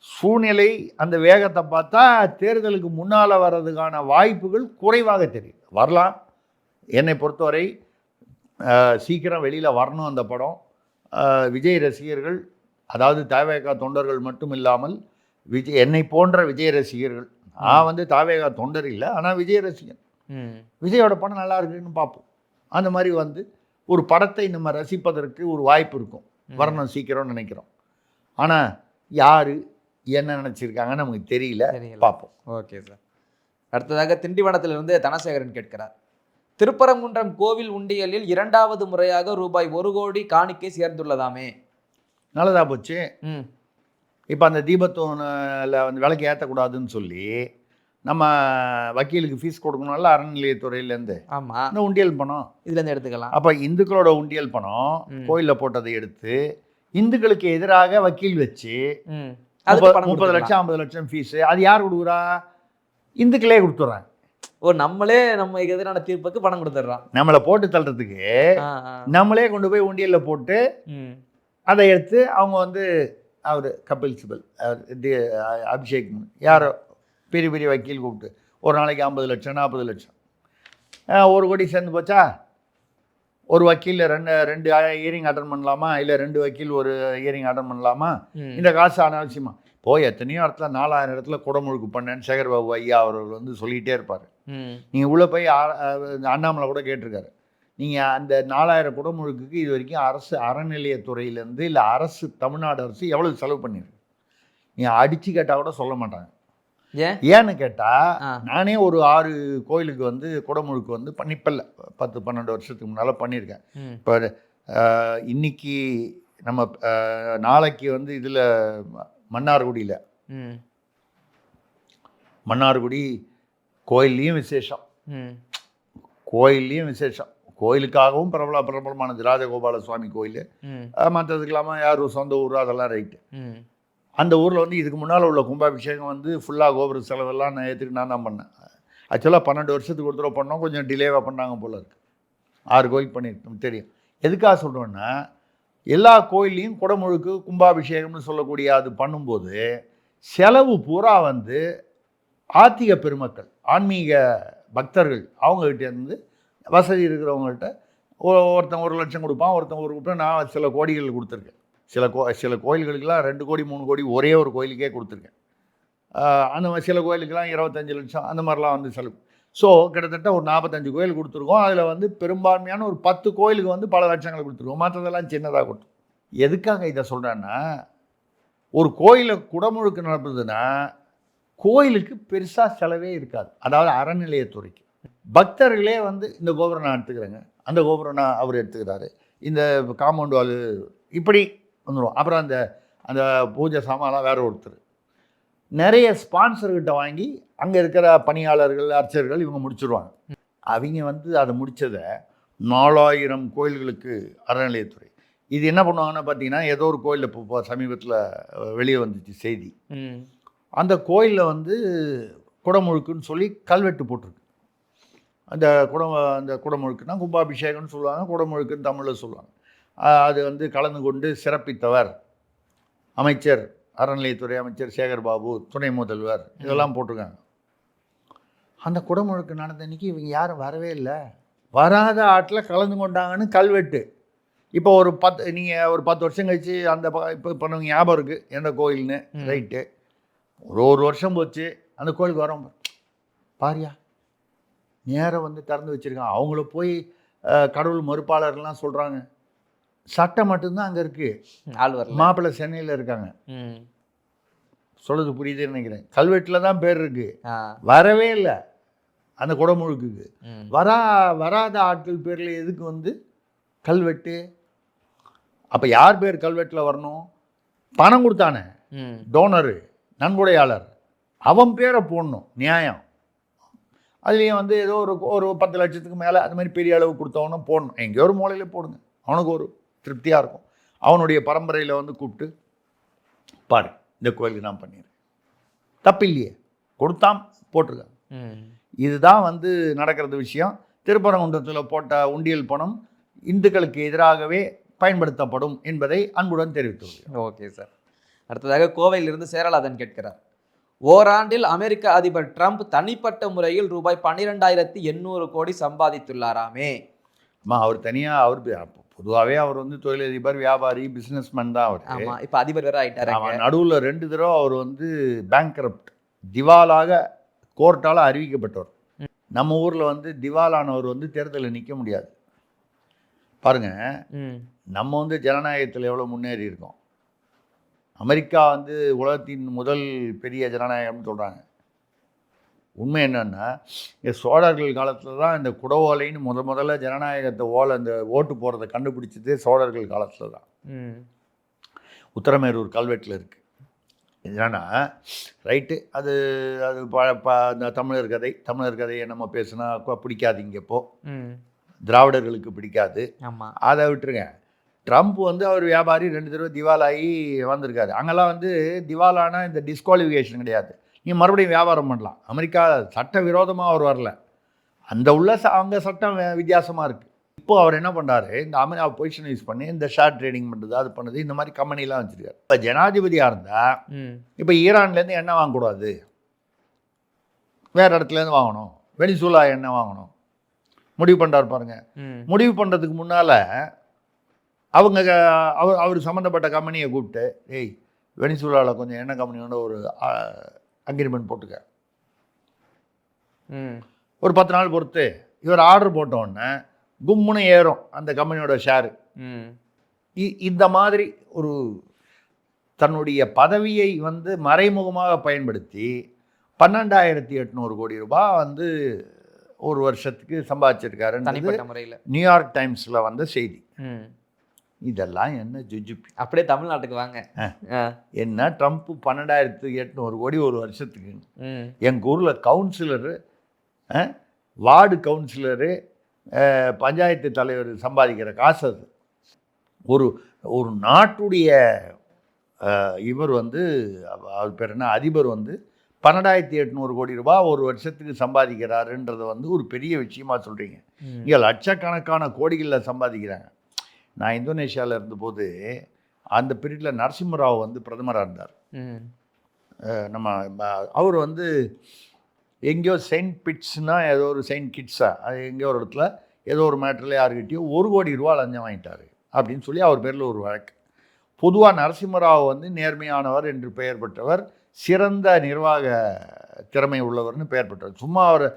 சூழ்நிலை அந்த வேகத்தை பார்த்தா தேர்தலுக்கு முன்னால் வர்றதுக்கான வாய்ப்புகள் குறைவாக தெரியும். வரலாம், என்னை பொறுத்தவரை சீக்கிரம் வெளியில் வரணும் அந்த படம். விஜய் ரசிகர்கள், அதாவது தவேகா தொண்டர்கள் மட்டும் இல்லாமல் என்னை போன்ற விஜய் ரசிகர்கள், நான் வந்து தவேகா தொண்டர் இல்லை, ஆனால் விஜய் ரசிகன், விஜயோட படம் நல்லா இருக்குன்னு பார்ப்போம். அந்த மாதிரி வந்து ஒரு படத்தை நம்ம ரசிப்பதற்கு ஒரு வாய்ப்பு இருக்கும். வரணும் சீக்கிரம்னு நினைக்கிறோம். ஆனால் யார் என்ன நினச்சிருக்காங்கன்னு நமக்கு தெரியல, பார்ப்போம். Okay sir. அடுத்ததாக திண்டிவனத்திலிருந்து தனசேகரன் கேட்கிறார், திருப்பரங்குன்றம் கோவில் உண்டியலில் 2வது முறையாக ரூபாய் 1 கோடி காணிக்கை சேர்ந்துள்ளதாமே. நல்லதா போச்சு. இப்போ அந்த தீபத்தூணில் வந்து விலைக்கு ஏற்றக்கூடாதுன்னு சொல்லி நம்ம வக்கீலுக்கு ஃபீஸ் கொடுக்கணும்ல அறநிலையத்துறையிலேருந்து. ஆமாம், இந்த உண்டியல் பணம் இதுலேருந்து எடுத்துக்கலாம். அப்போ இந்துக்களோட உண்டியல் பணம் கோயிலில் போட்டதை எடுத்து இந்துக்களுக்கு எதிராக வக்கீல் வச்சு 30 லட்சம் 50 லட்சம் ஃபீஸு அது யார் கொடுக்குறா? இந்துக்களே கொடுத்துட்றாங்க. நம்மளே நம்ம எதிரான தீர்ப்புக்கு பணம் கொடுத்துட்றோம். நம்மளை போட்டு தள்ளுறதுக்கு நம்மளே கொண்டு போய் உண்டியலில் போட்டு அதை எடுத்து அவங்க வந்து அவர் கபில் சிபல், அபிஷேக், யாரோ பெரிய பெரிய வக்கீல் கூப்பிட்டு ஒரு நாளைக்கு 50 லட்சம் 40 லட்சம் 1 கோடி சேர்ந்து போச்சா? ஒரு வக்கீல் ரெண்டு ஹியரிங் அட்டன் பண்ணலாமா? இல்லை 2 வக்கீல் ஒரு ஹியரிங் அட்டன் பண்ணலாமா? இந்த காசு அனாவசியமா போய் எத்தனையோ இடத்துல 4000 இடத்துல குடமுழுக்கு பண்ணேன்னு சேகர்பாபு ஐயா அவர்கள் வந்து சொல்லிகிட்டே இருப்பார். நீங்கள் உள்ளே போய் அண்ணாமலை கூட கேட்டிருக்காரு, நீங்கள் அந்த 4000 குடமுழுக்குக்கு இது வரைக்கும் அரசு அறநிலையத்துறையிலேருந்து இல்லை அரசு தமிழ்நாடு அரசு எவ்வளோ செலவு பண்ணியிருக்கு? நீங்கள் அடித்து கேட்டால் கூட சொல்ல மாட்டாங்க. ஏன்னு கேட்டால் நானே ஒரு 6 கோயிலுக்கு வந்து குடமுழுக்கு வந்து பண்ணிப்பல்ல 10-12 வருஷத்துக்கு முன்னால் பண்ணியிருக்கேன். இப்போ இன்னைக்கு நம்ம நாளைக்கு வந்து இதில் மன்னார்குடி கோயில்லையும் விசேஷம், கோயிலுக்காகவும் பிரபலமானது ராஜகோபால சுவாமி கோயில். மற்றதுக்கு இல்லாமல் யார் சொந்த ஊர் அதெல்லாம் ரைட்டு. அந்த ஊரில் வந்து இதுக்கு முன்னால் உள்ள கும்பாபிஷேகம் வந்து ஃபுல்லாக கோபுர செலவெல்லாம் நான் ஏற்றுக்கு நான் தான் பண்ணேன். ஆக்சுவலாக 12 வருஷத்துக்கு ஒரு தடவை பண்ணோம், கொஞ்சம் டிலேவாக பண்ணாங்க போல் இருக்குது. 6 கோயில் பண்ணியிருக்கோம். தெரியும் எதுக்காக சொல்கிறோன்னா, எல்லா கோயில்லையும் குடமுழுக்கு கும்பாபிஷேகம்னு சொல்லக்கூடிய அது பண்ணும்போது செலவு பூரா வந்து ஆத்திக பெருமக்கள், ஆன்மீக பக்தர்கள், அவங்ககிட்டேருந்து வசதி இருக்கிறவங்கள்ட்ட ஒருத்தன் 1 லட்சம் கொடுப்பான், ஒருத்தன் 1 கொடுப்பேன். நான் சில கோடிகள் கொடுத்துருக்கேன். சில கோயில்களுக்கெல்லாம் 2 கோடி 3 கோடி ஒரே ஒரு கோயிலுக்கே கொடுத்துருக்கேன். அந்த மாதிரி சில கோயிலுக்கெல்லாம் 25 லட்சம் அந்த மாதிரிலாம் வந்து செலவு. ஸோ கிட்டத்தட்ட ஒரு 45 கோயில் கொடுத்துருக்கோம். அதில் வந்து பெரும்பான்மையான ஒரு 10 கோயிலுக்கு வந்து பல லட்சங்களை கொடுத்துருக்கோம். மற்றதெல்லாம் சின்னதாக கொடுத்தோம். எதுக்காக இதை சொல்கிறேன்னா, ஒரு கோயிலை குடமுழுக்கு நடப்புதுன்னா கோயிலுக்கு பெருசாக செலவே இருக்காது. அதாவது அறநிலையத்துறைக்கு பக்தர்களே வந்து இந்த கோபுரம் நான் எடுத்துக்கிறேங்க, அந்த கோபுரம் நான் அவர் எடுத்துக்கிறாரு, இந்த காம்பவுண்ட் வால் இப்படி வந்துடும். அப்புறம் அந்த பூஜை சாமான்லாம் வேறு ஒருத்தர், நிறைய ஸ்பான்சர்கிட்ட வாங்கி அங்கே இருக்கிற பணியாளர்கள் அர்ச்சகர்கள் இவங்க முடிச்சுடுவாங்க. அவங்க வந்து அதை முடித்ததை 4000 கோயில்களுக்கு அறநிலையத்துறை இது என்ன பண்ணுவாங்கன்னா பார்த்தீங்கன்னா, ஏதோ ஒரு கோயிலில் இப்போ சமீபத்தில் வெளியே வந்துச்சு செய்தி, அந்த கோயிலில் வந்து குடமுழுக்குன்னு சொல்லி கல்வெட்டு போட்டிருக்கு. அந்த குடமுழுக்குன்னா கும்பாபிஷேகம்னு சொல்லுவாங்க, குடமுழுக்குன்னு தமிழில் சொல்லுவாங்க. அது வந்து கலந்து கொண்டு சிறப்பித்தவர் அமைச்சர், அறநிலையத்துறை அமைச்சர் சேகர்பாபு, துணை முதல்வர், இதெல்லாம் போட்டிருக்காங்க. அந்த குடமுழுக்கு நடந்த அன்றைக்கி இவங்க யாரும் வரவே இல்லை. வராத ஆட்டில் கலந்து கொண்டாங்கன்னு கல்வெட்டு. இப்போ நீங்கள் ஒரு 10 வருஷம் கழிச்சு அந்த இப்போ நமக்கு ஞாபகம் இருக்குது எந்த கோயில்னு, ரைட்டு. ஒரு வருஷம் போச்சு, அந்த கோயிலுக்கு வரோம் பாரியா நேரம் வந்து திறந்து வச்சுருக்காங்க. அவங்கள போய் கடவுள் மறுப்பாளர்லாம் சொல்கிறாங்க. சட்டம் மட்டும்தான் அங்கே இருக்குது, மாப்பிள்ளை சென்னையில் இருக்காங்க. சொல்லுது புரியுதுன்னு நினைக்கிறேன். கல்வெட்டில் தான் பேர் இருக்குது, வரவே இல்லை அந்த குடமுழுக்குக்கு. வராத ஆட்கள் பேரில் எதுக்கு வந்து கல்வெட்டு? அப்போ யார் பேர் கல்வெட்டில் வரணும்? பணம் கொடுத்தானே ம் டோனரு, நன்கொடையாளர், அவன் பேரை போடணும், நியாயம். அதுலேயும் வந்து ஏதோ ஒரு 10 லட்சத்துக்கு மேலே அது மாதிரி பெரிய அளவு கொடுத்தவனும் போடணும். எங்கேயோ ஒரு மூலையில போடுங்க, அவனுக்கு ஒரு திருப்தியாக இருக்கும். அவனுடைய பரம்பரையில் வந்து கூப்பிட்டு பாரு இந்த கோயிலுக்கு நான் பண்ணிடுறேன், தப்பு இல்லையே, கொடுத்தான் போட்டிருக்காங்க. ம் இதுதான் வந்து நடக்கிறது விஷயம். திருப்பரங்குன்றத்தில் போட்ட உண்டியல் பணம் இந்துக்களுக்கு எதிராகவே பயன்படுத்தப்படும் என்பதை அன்புடன் தெரிவித்துள்ளேன். Okay sir. அடுத்ததாக கோவையிலிருந்து சேரலாதன் கேட்கிறார், ஓராண்டில் அமெரிக்க அதிபர் ட்ரம்ப் தனிப்பட்ட முறையில் ரூபாய் 12,800 கோடி சம்பாதித்துள்ளாராமே. அவர் தனியாக அவர் பொதுவாகவே அவர் வந்து தொழிலதிபர், வியாபாரி, பிஸ்னஸ்மேன் தான் அவர். ஆமா, இப்ப அதிபர் வேற ஆயிட்டாரு. நடுவில் 2 தடவை அவர் வந்து பேங்க்ரப்ட், திவாலாக கோர்ட்டால் அறிவிக்கப்பட்டவர். நம்ம ஊரில் வந்து திவாலானவர் வந்து தேர்தலில் நிற்க முடியாது. பாருங்க, நம்ம வந்து ஜனநாயகத்தில் எவ்வளோ முன்னேறி இருக்கோம். அமெரிக்கா வந்து உலகத்தின் முதல் பெரிய ஜனநாயகம்னு சொல்கிறாங்க. உண்மை என்னன்னா, சோழர்கள் காலத்தில் தான் இந்த குடவோலைன்னு முதல்ல ஜனநாயகத்தை இந்த ஓட்டு போகிறத கண்டுபிடிச்சதே சோழர்கள் காலத்தில் தான். உத்தரமேரூர் கல்வெட்டில் இருக்குது. என்னன்னா ரைட்டு, அது இந்த தமிழர் கதையை நம்ம பேசுனா பிடிக்காதீங்க. இப்போது திராவிடர்களுக்கு பிடிக்காது, அதை விட்டுருங்க. ட்ரம்ப் வந்து அவர் வியாபாரி, 2 தடவை திவாலாகி வந்திருக்காரு. அங்கெல்லாம் வந்து திவாலானா இந்த டிஸ்குவாலிஃபிகேஷன் கிடையாது, நீ மறுபடியும் வியாபாரம் பண்ணலாம். அமெரிக்கா சட்ட விரோதமாக அவர் வரல, அந்த அவங்க சட்டம் வித்தியாசமாக இருக்குது. இப்போ அவர் என்ன பண்ணுறாரு, இந்த அமெரிக்கா பொசிஷன் யூஸ் பண்ணி இந்த ஷேர் ட்ரேடிங் பண்ணுறது, அது பண்ணுறது, இந்த மாதிரி கம்பெனிலாம் வச்சுருக்காரு. இப்போ ஜனாதிபதியாக இருந்தால் இப்போ ஈரான்லேருந்து எண்ணெய் வாங்கக்கூடாது, வேறு இடத்துலேருந்து வாங்கணும், வெனிசுலா எண்ணெய் வாங்கணும் முடிவு பண்ணுறாரு பாருங்க. முடிவு பண்ணுறதுக்கு முன்னால் அவர் சம்மந்தப்பட்ட கம்பெனியை கூப்பிட்டு, ஏய் வெனிசுலாவில் கொஞ்சம் எண்ணெய் கம்பெனியோட ஒரு அக்ரிமெண்ட் போட்டுக்க, ஒரு 10 நாள் பொறுத்து இவர் ஆர்டர் போட்டோன்னே கும்முன்னு ஏறும் அந்த கம்பெனியோட ஷேரு. இந்த மாதிரி ஒரு தன்னுடைய பதவியை வந்து மறைமுகமாக பயன்படுத்தி 12,800 கோடி ரூபாய் வந்து ஒரு வருஷத்துக்கு சம்பாதிச்சிருக்காரு தனிப்பட்ட முறையில். நியூயார்க் டைம்ஸில் வந்த செய்தி. இதெல்லாம் என்ன ஜுஜுப்பி? அப்படியே தமிழ்நாட்டுக்கு வாங்க. என்ன ட்ரம்ப் 12,800 கோடி ஒரு வருஷத்துக்கு? எங்கள் ஊரில் கவுன்சிலரு, வார்டு கவுன்சிலரு, பஞ்சாயத்து தலைவர் சம்பாதிக்கிற காசு அது. ஒரு நாட்டுடைய இவர் வந்து அவர் பேர் என்ன, அதிபர் வந்து 12,800 கோடி ரூபாய் ஒரு வருஷத்துக்கு சம்பாதிக்கிறாருன்றதை வந்து ஒரு பெரிய விஷயமா சொல்கிறீங்க. இங்கே லட்சக்கணக்கான கோடிகளில் சம்பாதிக்கிறாங்க. நான் இந்தோனேஷியாவில் இருந்தபோது அந்த பீரியடில் நரசிம்மராவ் வந்து பிரதமராக இருந்தார். அவர் வந்து எங்கேயோ செயின்ட் பிட்ஸ்னா ஏதோ ஒரு செயின்ட் கிட்ஸா அது எங்கேயோ ஒரு இடத்துல ஏதோ ஒரு மேட்டரில் யாருக்கிட்டையோ 1 கோடி ரூபா லஞ்சம் வாங்கிட்டார் அப்படின்னு சொல்லி அவர் பேரில் ஒரு வழக்கு. பொதுவாக நரசிம்மராவ் வந்து நேர்மையானவர் என்று பெயர் பெற்றவர், சிறந்த நிர்வாக திறமை உள்ளவர்னு பெயர் பெற்றவர். சும்மா அவர்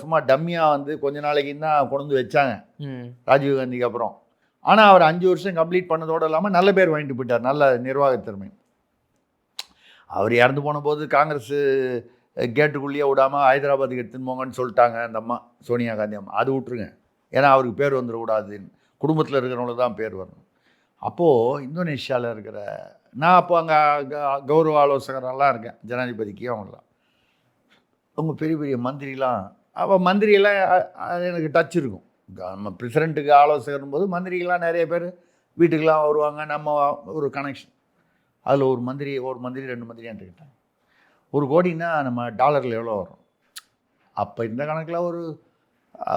சும்மா டம்மியாக வந்து கொஞ்ச நாளைக்கு தான் கொண்டு வந்து வச்சாங்க ராஜீவ்காந்திக்கு அப்புறம். ஆனால் அவர் 5 வருஷம் கம்ப்ளீட் பண்ணதோடு இல்லாமல் நல்ல பேர் வாங்கிட்டு போயிட்டார், நல்ல நிர்வாக திறமை. அவர் இறந்து போன போது காங்கிரஸ் கேட்டுக்குள்ளேயே விடாமல் ஹைதராபாத்துக்கு எடுத்துன்னு போங்கன்னு சொல்லிட்டாங்க அந்த அம்மா, சோனியா காந்தி அம்மா. அது விட்டுருங்க, ஏன்னா அவருக்கு பேர் வந்துடக்கூடாதுன்னு, குடும்பத்தில் இருக்கிறவங்களுக்கு தான் பேர் வரணும். அப்போது இந்தோனேஷியாவில் இருக்கிற நான் அப்போ அங்கே கௌரவ ஆலோசகரெல்லாம் இருக்கேன் ஜனாதிபதிக்கு. அவங்களாம் அவங்க பெரிய பெரிய மந்திரிலாம், அப்போ மந்திரியெல்லாம் எனக்கு டச் இருக்கும். நம்ம பிரசிடெண்ட்டுக்கு ஆலோசகரும் போது மந்திரிகள்லாம் நிறைய பேர் வீட்டுக்கெலாம் வருவாங்க, நம்ம ஒரு கனெக்ஷன். அதில் ஒரு மந்திரி 2 மந்திரி என்கிட்டாங்க. 1 கோடின்னா நம்ம டாலரில் எவ்வளோ வரும்? அப்போ இந்த கணக்கில் ஒரு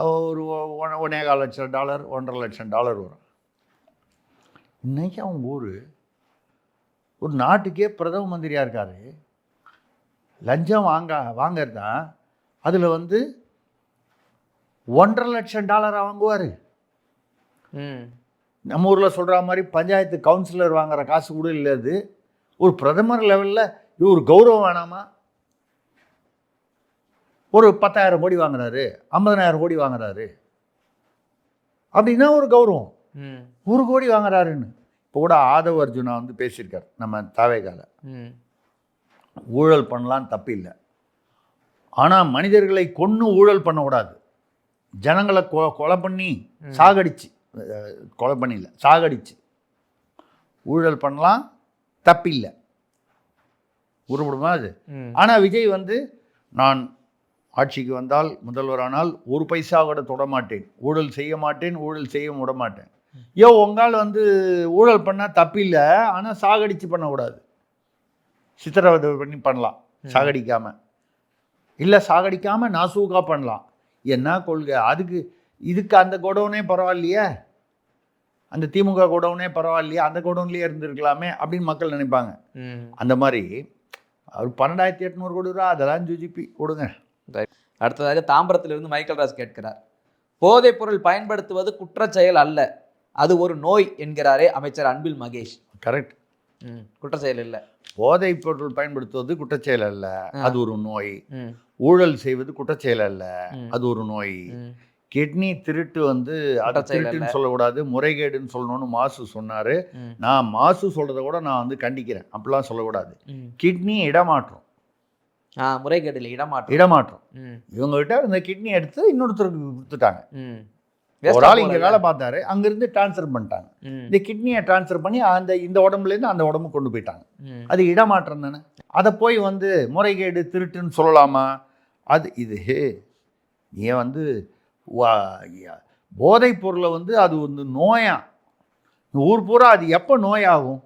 $1.25 லட்சம், $1.5 லட்சம் வரும். இன்றைக்கி அவங்க ஒரு நாட்டுக்கே பிரதம மந்திரியாக இருக்கார். லஞ்சம் வாங்கிறது தான் அதில் வந்து $1.5 லட்சம் வாங்குவார். நம்ம ஊரில் சொல்கிற மாதிரி பஞ்சாயத்து கவுன்சிலர் வாங்குகிற காசு கூட இல்லை. அது ஒரு பிரதமர் லெவலில் இது ஒரு கௌரவம் வேணாமா? ஒரு 10,000 கோடி வாங்குறாரு, 50,000 கோடி வாங்குறாரு அப்படின்னா ஒரு கௌரவம். 1 கோடி வாங்குறாருன்னு இப்போ கூட ஆதவ் அர்ஜுனா வந்து பேசியிருக்கார் நம்ம தாவேகால. ஊழல் பண்ணலாம் தப்பு இல்லை, ஆனால் மனிதர்களை கொன்று ஊழல் பண்ணக்கூடாது. ஜனங்களை கொலை பண்ணி சாகடிச்சு, கொலை பண்ணியில்லை சாகடிச்சு ஊழல் பண்ணலாம், தப்பில்லை, உருப்படுமா அது. ஆனால் விஜய் வந்து நான் ஆட்சிக்கு வந்தால் முதல்வரானால் ஒரு பைசா கூட தொட மாட்டேன், ஊழல் செய்ய மாட்டேன், ஊழல் செய்ய விட மாட்டேன். உங்கால் வந்து ஊழல் பண்ணால் தப்பில்லை, ஆனால் சாகடிச்சு பண்ணக்கூடாது, சித்திரவதை பண்ணி பண்ணலாம் சாகடிக்காமல், இல்லை சாகடிக்காமல் நாசூக்கா பண்ணலாம். என்ன கொள்கை அதுக்கு? இதுக்கு அந்த கோடவுனே பரவாயில்லையே, அந்த திமுக கோடவுனே பரவாயில்லையே, அந்த கோடவுன்லேயே இருந்திருக்கலாமே அப்படின்னு மக்கள் நினைப்பாங்க. அந்த மாதிரி அவர் 12,800 கோடி ரூபா அதெல்லாம் ஜிஜிபி கொடுங்க. அடுத்ததாக தாம்பரத்திலிருந்து மைக்கேல் ராஜ் கேட்கிறார், போதைப் பொருள் பயன்படுத்துவது குற்றச்செயல் அல்ல, அது ஒரு நோய் என்கிறாரே அமைச்சர் அன்பில் மகேஷ். கரெக்ட், குற்றச்செயல் இல்லை. போதைப் பொருள் பயன்படுத்துவது குற்றச்செயல் அல்ல, அது ஒரு நோய். ஊழல் செய்வது குற்றச்செயல் அல்ல, அது ஒரு நோய். கிட்னி திருட்டு வந்து அதை திருட்டுன்னு சொல்லக்கூடாது, முறைகேடுன்னு சொல்லணும்னு மாசு சொன்னாரு. நான் மாசு சொல்றதை கூட நான் வந்து கண்டிக்கிறேன், அப்படிலாம் சொல்லக்கூடாது. கிட்னி இடமாற்றம், முறைகேடு இல்லை, இடமாற்றம். இவங்ககிட்ட இந்த கிட்னி எடுத்து இன்னொருத்தருக்கு கொடுத்துட்டாங்க. ஒரு ஆள் இங்கே வேலை பார்த்தாரு, அங்கிருந்து டிரான்ஸ்ஃபர் பண்ணிட்டாங்க. இந்த கிட்னியை டிரான்ஸ்ஃபர் பண்ணி இந்த உடம்புலேருந்து அந்த உடம்பு கொண்டு போயிட்டாங்க. அது இடமாற்றம் தானே. அதை போய் வந்து முறைகேடு திருட்டுன்னு சொல்லலாமா? அது இது ஏன் வந்து போதைப் பொருளை வந்து அது வந்து நோயா ஊர் பூரா அது எப்போ நோயாகும்?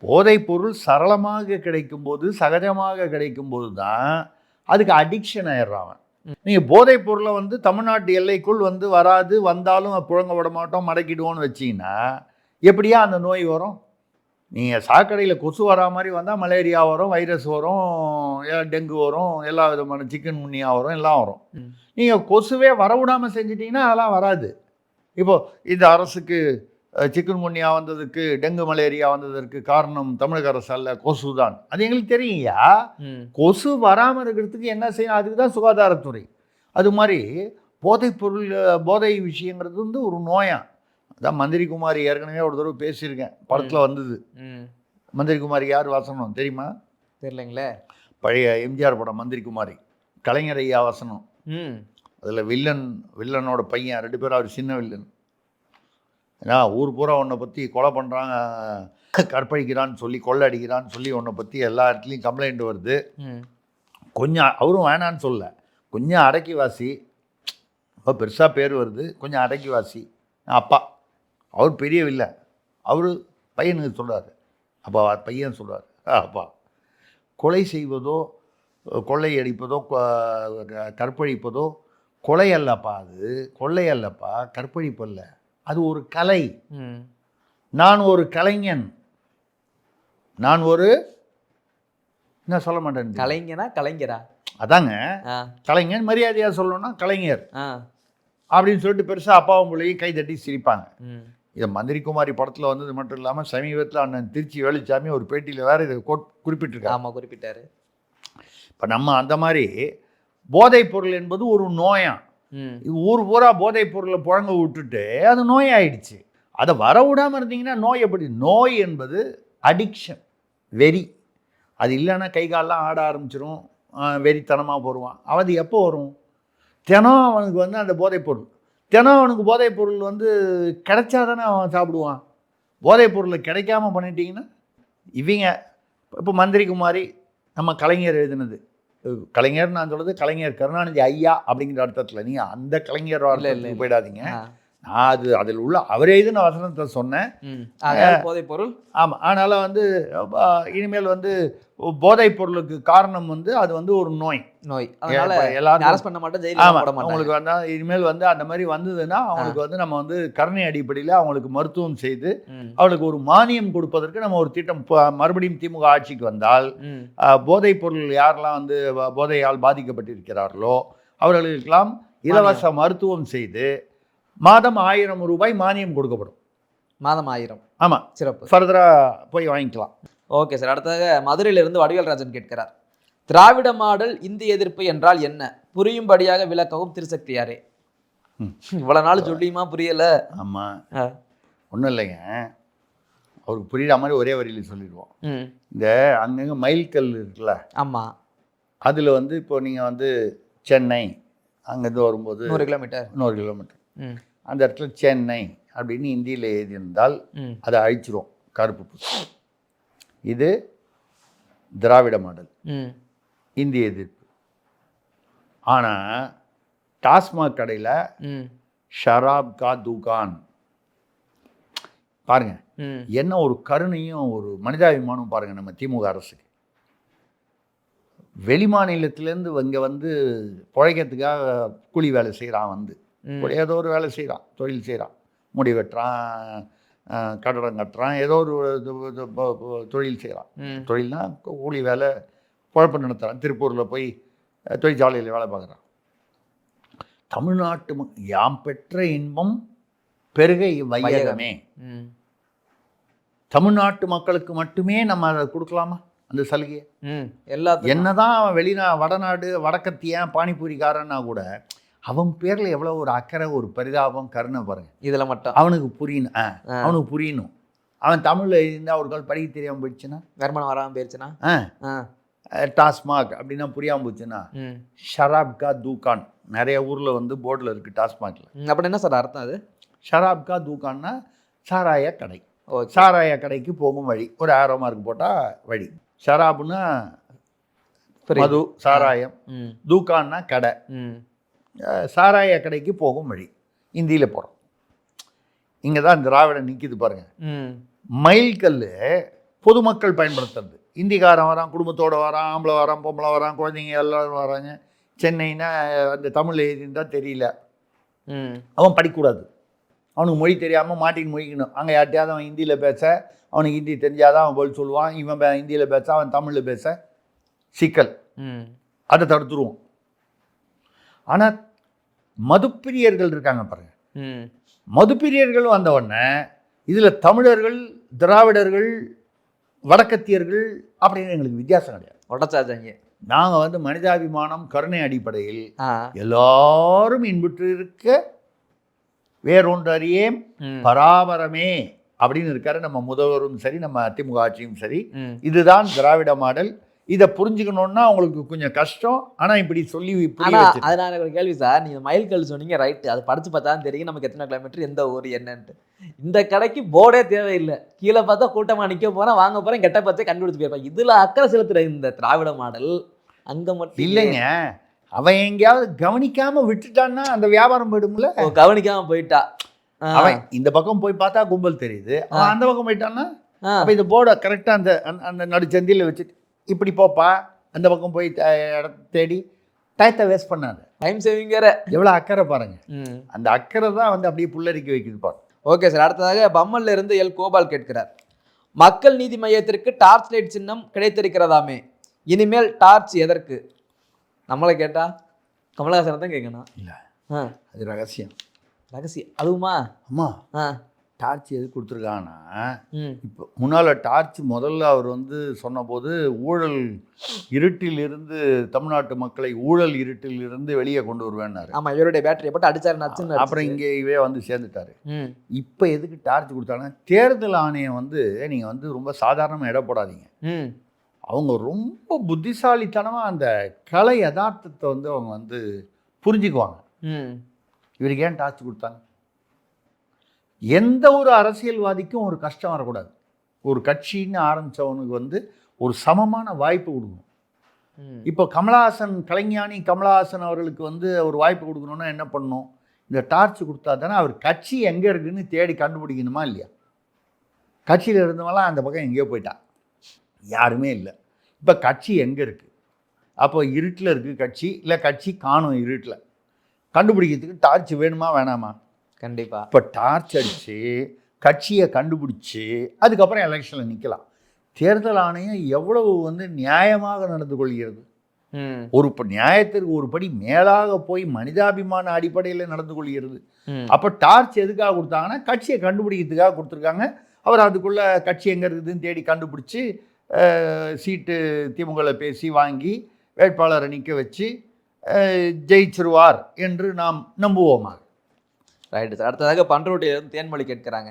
போதைப் பொருள் சரளமாக கிடைக்கும்போது, சகஜமாக கிடைக்கும்போது தான் அதுக்கு அடிக்ஷன் ஆயிடுறாங்க. நீங்கள் போதைப் பொருளை வந்து தமிழ்நாட்டு எல்லைக்குள் வந்து வராது, வந்தாலும் புழங்க விட மாட்டோம், மடக்கிடுவோன்னு வச்சிங்கன்னா எப்படியா அந்த நோய் வரும்? நீங்கள் சாக்கடையில் கொசு வரா மாதிரி வந்தால் மலேரியா வரும், வைரஸ் வரும், டெங்கு வரும், எல்லா விதமான சிக்கன் குனியா வரும், எல்லாம் வரும். நீங்கள் கொசுவே வரவிடாமல் செஞ்சிட்டிங்கன்னா அதெல்லாம் வராது. இப்போது இந்த அரசுக்கு சிக்கன் குனியா வந்ததுக்கு, டெங்கு மலேரியா வந்ததற்கு காரணம் தமிழக அரசு அல்ல, கொசு தான். அது எங்களுக்கு தெரியுங்கய்யா. கொசு வராமல் இருக்கிறதுக்கு என்ன செய்யணும்? அதுக்கு தான் சுகாதாரத்துறை. அது மாதிரி போதைப்பொருள், போதை விஷயங்கிறது வந்து ஒரு நோயா. அதான் மந்திரி குமாரி ஏற்கனவே ஒரு தடவை பேசியிருக்கேன், படத்தில் வந்தது. மந்திரி குமாரி யார் வசனம் தெரியுமா? தெரியலைங்களே. பழைய எம்ஜிஆர் படம் மந்திரி குமாரி, கலைஞர் ஐயா வசனம். அதில் வில்லனோட பையன், 2 பேரும் அவர் சின்ன வில்லன். ஏன்னா ஊர் பூரா உன்னை பற்றி கொலை பண்ணுறாங்க, கற்பழிக்கிறான்னு சொல்லி, கொள்ளை அடிக்கிறான்னு சொல்லி உன்னை பற்றி எல்லா இடத்துலையும் கம்ப்ளைண்ட் வருது. கொஞ்சம் அவரும் வேணான்னு சொல்ல, கொஞ்சம் அடக்கி வாசி, இப்போ பெருசாக பேர் வருது, கொஞ்சம் அடக்கி வாசி. அப்பா அவர் பெரிய வில்லை, அவர் பையனுக்கு சொல்கிறார். அப்பா பையன் சொல்கிறார், அப்பா கொலை செய்வதோ, கொள்ளை அடிப்பதோ, கற்பழிப்பதோ கொலை அல்லப்பா, அது கொள்ளை அல்லப்பா, கற்பழிப்பு அல்ல, அது ஒரு கலை. நான் ஒரு கலைஞன், நான் ஒரு என்ன சொல்ல மாட்டேன், கலைஞரா அதாங்க கலைஞன். மரியாதையாக சொல்லணும்னா கலைஞர் அப்படின்னு சொல்லிட்டு பெருசாக அப்பாவும் பிள்ளையும் கை தட்டி சிரிப்பாங்க. இதை மந்திரி குமாரி படத்தில் வந்தது மட்டும் இல்லாமல் சமீபத்தில் அண்ணன் திருச்சி வேலுச்சாமி ஒரு பேட்டியில் வேறு இதை குறிப்பிட்டிருக்காரு. ஆமாம், குறிப்பிட்டாரு. இப்போ நம்ம அந்த மாதிரி போதைப் பொருள் என்பது ஒரு நோயா. ஊர் பூரா போதைப் பொருளை புழங்க விட்டுட்டு அது நோய் ஆயிடுச்சு. அதை வர விடாமல் இருந்தீங்கன்னா நோய் எப்படி? நோய் என்பது அடிக்ஷன், வெறி. அது இல்லைன்னா கை காலெலாம் ஆட ஆரம்பிச்சிடும், வெறித்தனமாக போடுவான். அது எப்போ வரும்? தினம் அவனுக்கு வந்து அந்த போதைப் பொருள், தினம் அவனுக்கு போதைப் பொருள் வந்து கிடைச்சா தானே அவன் சாப்பிடுவான். போதைப் பொருளை கிடைக்காம பண்ணிட்டீங்கன்னா இவங்க இப்போ மந்திரி குமாரி நம்ம கலைஞர் எழுதினது, கலைஞர் நான் சொல்கிறது கலைஞர் கருணாநிதி ஐயா அப்படிங்கிற அர்த்தத்தில், நீங்கள் அந்த கலைஞர் அர்த்தத்துக்கு போயிடாதீங்க. நான் அதில் உள்ள அவரே எழுதின வசனத்தை சொன்னேன், போதைப் பொருள். ஆமாம், அதனால் வந்து இனிமேல் வந்து போதைப் பொருளுக்கு காரணம் வந்து அது வந்து ஒரு நோய். எல்லாரும் அரெஸ்ட் பண்ண மாட்டோம், அவங்களுக்கு வந்தால் இனிமேல் வந்து அந்த மாதிரி வந்ததுன்னா அவங்களுக்கு வந்து நம்ம வந்து கருணை அடிப்படையில் அவங்களுக்கு மருத்துவம் செய்து அவளுக்கு ஒரு மானியம் கொடுப்பதற்கு நம்ம ஒரு திட்டம், மறுபடியும் திமுக ஆட்சிக்கு வந்தால் போதைப் பொருள் யாரெல்லாம் வந்து போதையால் பாதிக்கப்பட்டிருக்கிறார்களோ அவர்களுக்கெல்லாம் இலவச மருத்துவம் செய்து மாதம் 1000 ரூபாய் மானியம் கொடுக்கப்படும். மாதம் 1000. ஆமாம், சிறப்பு. ஃபர்தராக போய் வாங்கிக்கலாம். Okay sir. அடுத்ததாக மதுரையிலிருந்து வடிவேல் ராஜன் கேட்கிறார், திராவிட மாடல் இந்தி எதிர்ப்பு என்றால் என்ன? புரியும்படியாக விளக்கவும் திருசக்தியாரே. இவ்வளோ நாள் சொல்லியுமா புரியல? ஆமாம், ஒன்றும் இல்லைங்க, அவருக்கு புரியுற மாதிரி ஒரே வரியில் சொல்லிடுவோம். இந்த அங்கங்கே மைல்கல் இருக்குல்ல, ஆமாம், அதில் வந்து இப்போ நீங்கள் வந்து சென்னை அங்கேருந்து வரும்போது 100 கிலோமீட்டர் அந்த இடத்துல சென்னை அப்படின்னு இந்தியில் எழுதியிருந்தால் அதை அழிச்சிரும் கருப்பு பூசி. இது திராவிட மாடல், ம் இந்திய எதிர்ப்பு. ஆனால் டாஸ்மாக் கடையில் ம் ஷராப் கா துகான் பாருங்க, ம் என்ன ஒரு கருணையும் ஒரு மனிதாபிமானம் பாருங்க நம்ம திமுக அரசுக்கு. வெளி மாநிலத்திலேருந்து இங்கே வந்து பிழைக்கிறதுக்காக கூலி வேலை செய்கிறான், வந்து ஏதோ ஒரு வேலை செய்கிறான், தொழில் செய்கிறான், முடி வெட்டுறான், கட்டடம் கட்டுறான், ஏதோ ஒரு தொழில் செய்கிறான். தொழில்னா கூலி வேலை, குழப்பம் நடத்துகிறான். திருப்பூரில் போய் தொழிற்சாலையில் வேலை பார்க்குறான். தமிழ்நாட்டு யாம் பெற்ற இன்பம் பெருகை வையகமே, தமிழ்நாட்டு மக்களுக்கு மட்டுமே நம்ம அதை கொடுக்கலாமா அந்த சலுகையை? எல்லாத்தையும் என்னதான் அவன் வடநாடு வடக்கத்தியன் பானிபூரிக்காரன்னா கூட அவன் பேரில் எவ்வளோ ஒரு அக்கறை, ஒரு பரிதாபம், கருணை பாருங்க. இதில் மட்டும் அவனுக்கு புரியணும், அவனுக்கு புரியணும். அவன் தமிழில் இருந்தால் ஒரு கால் படிக்க தெரியாமல் போயிடுச்சுன்னா, வருமானம் வராமல் போயிடுச்சுன்னா, டாஸ்மாக் அப்படின்னா புரியாமல் போச்சுன்னா, ஷராப் கா தூக்கான் நிறைய ஊரில் வந்து போர்டில் இருக்குது டாஸ்மாகில். அப்படின்னு என்ன சார் அர்த்தம்? அது ஷராப் கா தூக்கான்னா சாராய கடை. சாராய கடைக்கு போகும் வழி, ஒரு ஆரோ மார்க் போட்டால் வழி. ஷராப்னா மது, சாராயம், தூக்கான்னா கடை, சாராய கடைக்கு போகும் வழி. இந்தியில் போகிறோம். இங்கே தான் திராவிடம் நிற்கிது பாருங்க. மைல்கல் பொதுமக்கள் பயன்படுத்துறது. இந்திக்காரன் வரான், குடும்பத்தோடு வரான், ஆம்பளை வரான், பொம்பளை வரான், குழந்தைங்க எல்லோரும் வராங்க. சென்னைன்னா அந்த தமிழ் எழுதின்னு தெரியல, அவன் படிக்கக்கூடாது. அவனுக்கு மொழி தெரியாமல் மாட்டின்னு மொழிக்கணும். அங்கே யார்ட்டையாவது அவன் ஹிந்தியில் பேச, அவனுக்கு ஹிந்தி தெரிஞ்சாதான் அவன் பதில் சொல்லுவான். இவன் ஹிந்தியில் பேச, அவன் தமிழில் பேச சிக்கல். அதை தடுத்துருவோம். ஆனால் மதுப்பிரியர்கள் இருக்காங்க பாருங்க. மதுப்பிரியர்கள் வந்த உடனே இதில் தமிழர்கள், திராவிடர்கள், வடக்கத்தியர்கள் அப்படின்னு எங்களுக்கு வித்தியாசம் கிடையாது. உடச்சாச்சாங்க. நாங்கள் வந்து மனிதாபிமானம், கருணை அடிப்படையில் எல்லாரும் இன்புற்று இருக்க வேறொன்று அறியேம் பராபரமே அப்படின்னு இருக்காரு நம்ம முதல்வரும் சரி, நம்ம திமுக ஆட்சியும் சரி. இதுதான் திராவிட மாடல். இதை புரிஞ்சுக்கணுன்னா உங்களுக்கு கொஞ்சம் கஷ்டம். ஆனால் இப்படி சொல்லி அதனால ஒரு கேள்வி சார், நீங்கள் மைல்கல் சொன்னீங்க, ரைட்டு. அது படித்து பார்த்தா தெரியும் நமக்கு எத்தனை கிலோமீட்டர், எந்த ஊர் என்னன்ட்டு. இந்த கடைக்கு போர்டே தேவையில்லை, கீழே பார்த்தா கூட்டமாக நிற்க போகிறேன், வாங்க போகிறேன், கெட்ட பார்த்தே கண்டுபிடிச்சு போயிருப்பேன். இதில் அக்கறை செலுத்துகிற இந்த திராவிட மாடல் அங்கே மட்டும் இல்லைங்க. அவன் எங்கேயாவது கவனிக்காம விட்டுட்டான்னா அந்த வியாபாரம் போயிடும்ல. கவனிக்காம போயிட்டா அவன் இந்த பக்கம் போய் பார்த்தா கும்பல் தெரியுது, அவன் அந்த பக்கம் போயிட்டான்னா அப்போ இந்த போர்டை கரெக்டாக அந்த அந்த நடுச்சந்தியில் வச்சுட்டு இப்படி போப்பா, அந்த பக்கம் போய் தேடி டயத்தை வேஸ்ட் பண்ணாது. டைம் சேவிங் வேற. எவ்வளோ அக்கறை பாருங்க. அந்த அக்கறை தான் வந்து அப்படியே புல்லரிக்க வைக்குது பாருங்க. ஓகே சார், அடுத்ததாக பம்மல்ல இருந்து எல் கோபால் கேட்கிறார், மக்கள் நீதி மையத்திற்கு டார்ச் லைட் சின்னம் கிடைத்திருக்கிறதாமே, இனிமேல் டார்ச் எதற்கு? நம்மளை கேட்டா கமலஹாசனை தான் கேட்கணும். இல்லை, அது ரகசியம். ரகசியம் அதுவுமா? அம்மா, டார்ச் எது கொடுத்துருக்காங்கன்னா, இப்போ முன்னால் டார்ச் முதல்ல அவர் வந்து சொன்னபோது ஊழல் இருட்டில் இருந்து தமிழ்நாட்டு மக்களை ஊழல் இருட்டில் இருந்து வெளியே கொண்டு வருவேன்னாரு. ஆமாம், இவருடைய பேட்டரியை போட்டு அடிச்சாரு நச்சுன்னு. அப்புறம் இங்கே இவே வந்து சேர்ந்துட்டாரு. இப்போ எதுக்கு டார்ச் கொடுத்தாங்கன்னா, தேர்தல் ஆணையம் வந்து நீங்கள் வந்து ரொம்ப சாதாரணமாக இட போடாதீங்க. அவங்க ரொம்ப புத்திசாலித்தனமாக அந்த கலை யதார்த்தத்தை வந்து அவங்க வந்து புரிஞ்சுக்குவாங்க. இவருக்கு ஏன் டார்ச் கொடுத்தாங்க? எந்த ஒரு அரசியல்வாதிக்கும் ஒரு கஷ்டம் வரக்கூடாது. ஒரு கட்சின்னு ஆரம்பித்தவனுக்கு வந்து ஒரு சமமான வாய்ப்பு கொடுக்கணும். இப்போ கமலஹாசன், கலைஞானி கமலஹாசன் அவர்களுக்கு வந்து ஒரு வாய்ப்பு கொடுக்கணுன்னா என்ன பண்ணணும்? இந்த டார்ச் கொடுத்தா தானே அவர் கட்சி எங்கே இருக்குதுன்னு தேடி கண்டுபிடிக்கணுமா இல்லையா? கட்சியில் இருந்தவங்களாம் அந்த பக்கம் எங்கேயோ போயிட்டான், யாருமே இல்லை. இப்போ கட்சி எங்கே இருக்குது? அப்போ இருட்டில் இருக்குது கட்சி, இல்லை கட்சி காணும் இருட்டில். கண்டுபிடிக்கிறதுக்கு டார்ச் வேணுமா வேணாமா? கண்டிப்பாக. இப்போ டார்ச் அடித்து கட்சியை கண்டுபிடிச்சி அதுக்கப்புறம் எலெக்ஷனில் நிற்கலாம். தேர்தல் ஆணையம் எவ்வளவு வந்து நியாயமாக நடந்து கொள்கிறது. ஒரு நியாயத்திற்கு ஒரு படி மேலாக போய் மனிதாபிமான அடிப்படையில் நடந்து கொள்கிறது. அப்போ டார்ச் எதுக்காக கொடுத்தாங்கன்னா, கட்சியை கண்டுபிடிக்கிறதுக்காக கொடுத்துருக்காங்க. அவர் அதுக்குள்ளே கட்சி எங்கே இருக்குதுன்னு தேடி கண்டுபிடிச்சி சீட்டு திமுகவில் பேசி வாங்கி வேட்பாளரை நிற்க வச்சு ஜெயிச்சிருவார் என்று நாம் நம்புவோமா? Right sir. அடுத்ததாக பன்ருட்டியிலிருந்து தேன்மொழி கேட்கிறாங்க,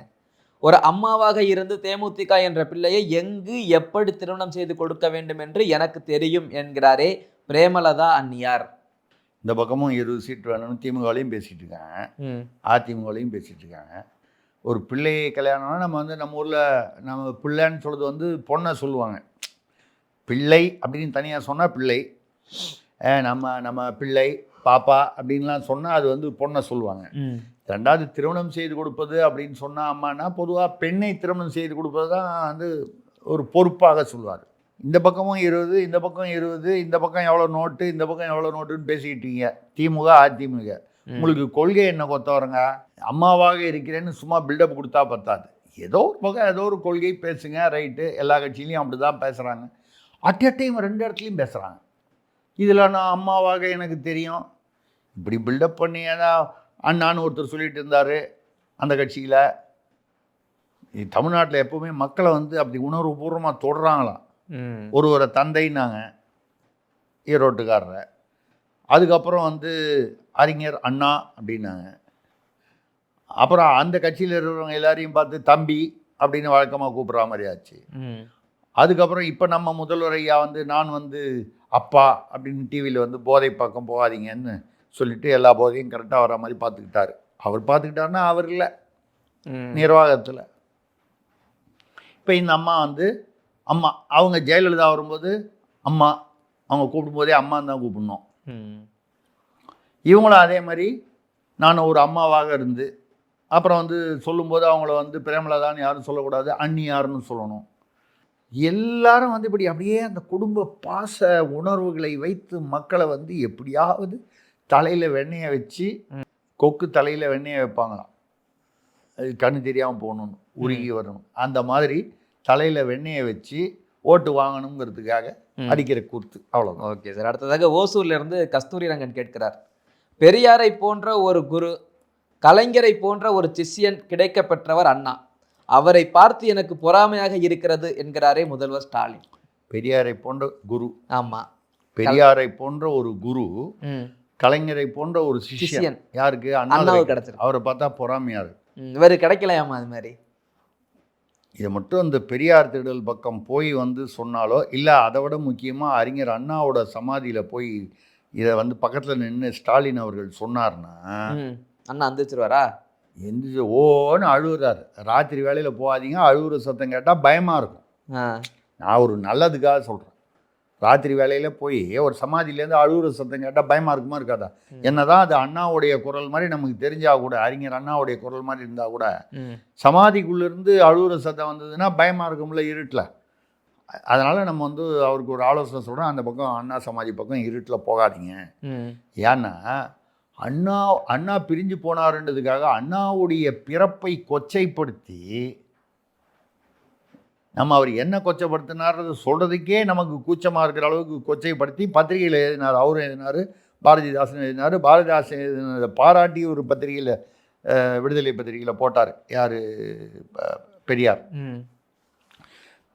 ஒரு அம்மாவாக இருந்து தேமுதிக என்ற பிள்ளையை எங்கு எப்படி திருமணம் செய்து கொடுக்க வேண்டும் என்று எனக்கு தெரியும் என்கிறாரே பிரேமலதா அன்னியார். இந்த பக்கமும் 20 சீட் வேணும்னு திமுகலையும் பேசிகிட்டு இருக்காங்க, அதிமுகலையும் பேசிகிட்டு இருக்காங்க. ஒரு பிள்ளையை கல்யாணம்னா நம்ம வந்து நம்ம ஊரில் நம்ம பிள்ளைன்னு சொல்கிறது வந்து பொண்ணை சொல்லுவாங்க. பிள்ளை அப்படின்னு தனியாக சொன்னால் பிள்ளை, நம்ம பிள்ளை பாப்பா அப்படின்லாம் சொன்னால் அது வந்து பொண்ணை சொல்லுவாங்க. ரெண்டாவது திருமணம் செய்து கொடுப்பது அப்படின்னு சொன்னால் அம்மானா பொதுவாக பெண்ணை திருமணம் செய்து கொடுப்பது தான் வந்து ஒரு பொறுப்பாக சொல்லுவார். இந்த பக்கமும் 20, இந்த பக்கம் 20, இந்த பக்கம் எவ்வளோ நோட்டு, இந்த பக்கம் எவ்வளோ நோட்டுன்னு பேசிக்கிட்டீங்க. திமுக அதிமுக உங்களுக்கு கொள்கை என்ன கொத்தவரங்க? அம்மாவாக இருக்கிறேன்னு சும்மா பில்டப் கொடுத்தா பத்தாது. ஏதோ ஒரு பக்கம் ஏதோ ஒரு கொள்கை பேசுங்க, ரைட்டு. எல்லா கட்சியிலையும் அப்படி தான் பேசுகிறாங்க. அட் எ டைம் 2 இடத்துலையும் பேசுகிறாங்க. இதில் நான் அம்மாவாக எனக்கு தெரியும் இப்படி பில்டப் பண்ணி. ஏன்னா அண்ணான்னு ஒருத்தர் சொல்லிட்டு இருந்தார் அந்த கட்சியில். தமிழ்நாட்டில் எப்போவுமே மக்களை வந்து அப்படி உணர்வுபூர்வமாக தொடுறாங்களாம். ஒருவரை தந்தைன்னாங்க ஈரோட்டுக்காரரை. அதுக்கப்புறம் வந்து அறிஞர் அண்ணா அப்படின்னாங்க. அப்புறம் அந்த கட்சியில் இருக்கிறவங்க எல்லாரையும் பார்த்து தம்பி அப்படின்னு வழக்கமாக கூப்பிட்ற மாதிரி ஆச்சு. அதுக்கப்புறம் இப்போ நம்ம முதல்வர் ஐயா வந்து நான் வந்து அப்பா அப்படின்னு டிவியில் வந்து போதை பக்கம் போகாதீங்கன்னு சொல்லிட்டு எல்லா போதையும் கரெக்டாக வர மாதிரி பார்த்துக்கிட்டாரு. அவர் பார்த்துக்கிட்டாருன்னா அவர் இல்லை நிர்வாகத்தில். இப்போ இந்த அம்மா வந்து அம்மா, அவங்க ஜெயலலிதா வரும்போது அம்மா, அவங்க கூப்பிடும்போதே அம்மான்னு தான் கூப்பிடணும். இவங்களும் அதே மாதிரி நான் ஒரு அம்மாவாக இருந்து அப்புறம் வந்து சொல்லும்போது அவங்கள வந்து பிரேமலதான்னு யாரும் சொல்லக்கூடாது, அண்ணியார்னு சொல்லணும். எல்லாரும் வந்து இப்படி அப்படியே அந்த குடும்ப பாச உணர்வுகளை வைத்து மக்களை வந்து எப்படியாவது தலையில் வெண்ணெயை வச்சு, கொக்கு தலையில் வெண்ணெயை வைப்பாங்களாம், அது கண்ணு தெரியாமல் போகணுன்னு, உருகி வரணும். அந்த மாதிரி தலையில் வெண்ணெயை வச்சு ஓட்டு வாங்கணுங்கிறதுக்காக அடிக்கிற கூத்து, அவ்வளோதான். Okay sir. அடுத்ததாக ஓசூர்லேருந்து கஸ்தூரி ரங்கன் கேட்கிறார், பெரியாரை போன்ற ஒரு குரு, கலைஞரை போன்ற ஒரு சிஷ்யன் கிடைக்க பெற்றவர் அண்ணா. அவரை பார்த்து எனக்கு பொறாமையாக இருக்கிறது என்கிறாரே முதல்வர் ஸ்டாலின். பெரியாரை போன்ற குரு. ஆமாம், பெரியாரை போன்ற ஒரு குரு, கலைஞரை போன்ற ஒரு சிஷ்யன். யாருக்கு? அண்ணாவுக்கு கிடைச்சிருக்கு. அவரை பார்த்தா பொறாமையா இருக்கு. இவர் கிடைக்கலையாமா அது மாதிரி? இதை மட்டும் இந்த பெரியார் திடல் பக்கம் போய் வந்து சொன்னாலோ, இல்லை அதை விட முக்கியமாக அறிஞர் அண்ணாவோட சமாதியில் போய் இதை வந்து பக்கத்தில் நின்று ஸ்டாலின் அவர்கள் சொன்னார்னா அண்ணா அந்திச்சிருவாரா? எந்திரிச்சு ஓன்னு அழுகுறாரு. ராத்திரி வேலையில் போகாதீங்க, அழுகுற சத்தம் கேட்டால் பயமாக இருக்கும். நான் ஒரு நல்லதுக்காக சொல்கிறேன். ராத்திரி வேலையில் போய் ஒரு சமாதியிலேருந்து அழுகுற சத்தம் கேட்டால் பயமாக இருக்குமா இருக்காதா? என்னதான் அது அண்ணாவுடைய குரல் மாதிரி நமக்கு தெரிஞ்சால் கூட, அறிஞர் அண்ணாவுடைய குரல் மாதிரி இருந்தால் கூட, சமாதிக்குள்ளேருந்து அழுகுற சத்தம் வந்ததுன்னா பயமாக இருக்கும்ல இருட்டில். அதனால் நம்ம வந்து அவருக்கு ஒரு ஆலோசனை சொல்கிறோம், அந்த பக்கம் அண்ணா சமாதி பக்கம் இருட்டில் போகாதீங்க. ஏன்னா அண்ணா பிரிஞ்சு போனாருன்றதுக்காக அண்ணாவுடைய பிறப்பை கொச்சைப்படுத்தி நம்ம அவர் என்ன கொச்சைப்படுத்தினார்றது சொல்கிறதுக்கே நமக்கு கூச்சமாக இருக்கிற அளவுக்கு கொச்சைப்படுத்தி பத்திரிகையில் எழுதினார். அவரும் எழுதினார், பாரதிதாசன் எழுதினார். பாரதிதாசன் எழுதினதை பாராட்டி ஒரு பத்திரிகையில், விடுதலை பத்திரிகையில் போட்டார். யார்? பெரியார்.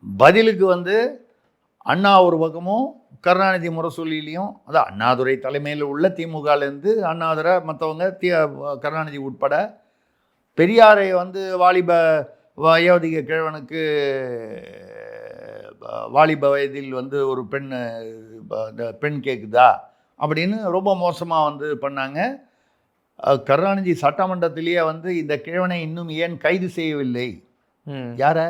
பதிலுக்கு வந்து அண்ணா ஒரு பக்கமும் கருணாநிதி முரசொலியிலையும், அதான் அண்ணாதுரை தலைமையில் உள்ள திமுகலேருந்து அண்ணாதுரை மற்றவங்க கருணாநிதி உட்பட பெரியாரை வந்து வாலிப வயோதிக கிழவனுக்கு வாலிப வயதில் வந்து ஒரு பெண் கேட்குதா அப்படின்னு ரொம்ப மோசமாக வந்து பண்ணாங்க. கருணாநிதி சட்டமன்றத்திலேயே வந்து இந்த கிழவனை இன்னும் ஏன் கைது செய்யவில்லை? யாரை?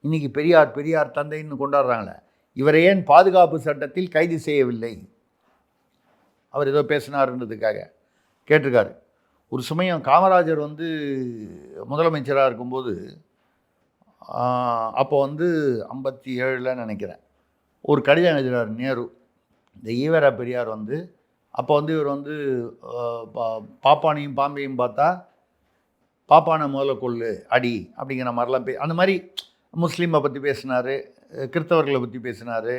இன்னைக்கு பெரியார் தந்தைன்னு கொண்டாடுறாங்களே, இவரை ஏன் பாதுகாப்பு சட்டத்தில் கைது செய்யவில்லை? அவர் ஏதோ பேசினாருன்றதுக்காக கேட்டிருக்காரு. ஒரு சமயம் காமராஜர் வந்து முதலமைச்சராக இருக்கும்போது, அப்போ வந்து 57 நினைக்கிறேன், ஒரு கடிதம் எழுதுகிறார் நேரு. இந்த ஈவேரா பெரியார் வந்து அப்போ வந்து இவர் வந்து பாப்பானையும் பாம்பையும் பார்த்தா பாப்பானை முதல்ல கொள்ளு அடி அப்படிங்கிற மாதிரிலாம் அந்த மாதிரி முஸ்லீமை பற்றி பேசினார், கிறிஸ்தவர்களை பற்றி பேசினார்.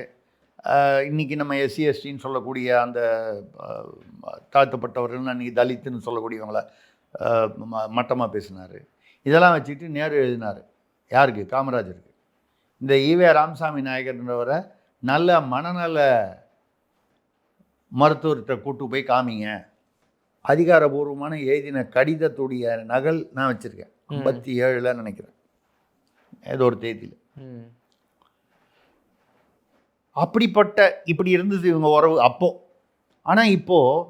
இன்றைக்கி நம்ம எஸ்சி எஸ்டின்னு சொல்லக்கூடிய அந்த தாழ்த்தப்பட்டவர்கள், அன்றைக்கி தலித்துன்னு சொல்லக்கூடியவங்கள மட்டமாக பேசினார். இதெல்லாம் வச்சுட்டு நேரு எழுதினார். யாருக்கு? காமராஜருக்கு. இந்த ஈவே ராமசாமி நாயகர்ன்றவரை நல்ல மனநல மருத்துவர்கிட்ட கூட்டு போய் காமிங்க. அதிகாரபூர்வமான எழுதின கடிதத்துடைய நகல் நான் வச்சுருக்கேன். 57 நினைக்கிறேன், ஏதோ ஒரு தேதியில். அப்படிப்பட்ட இப்படி இருந்தது இவங்க உறவு அப்போ. ஆனால் இப்போது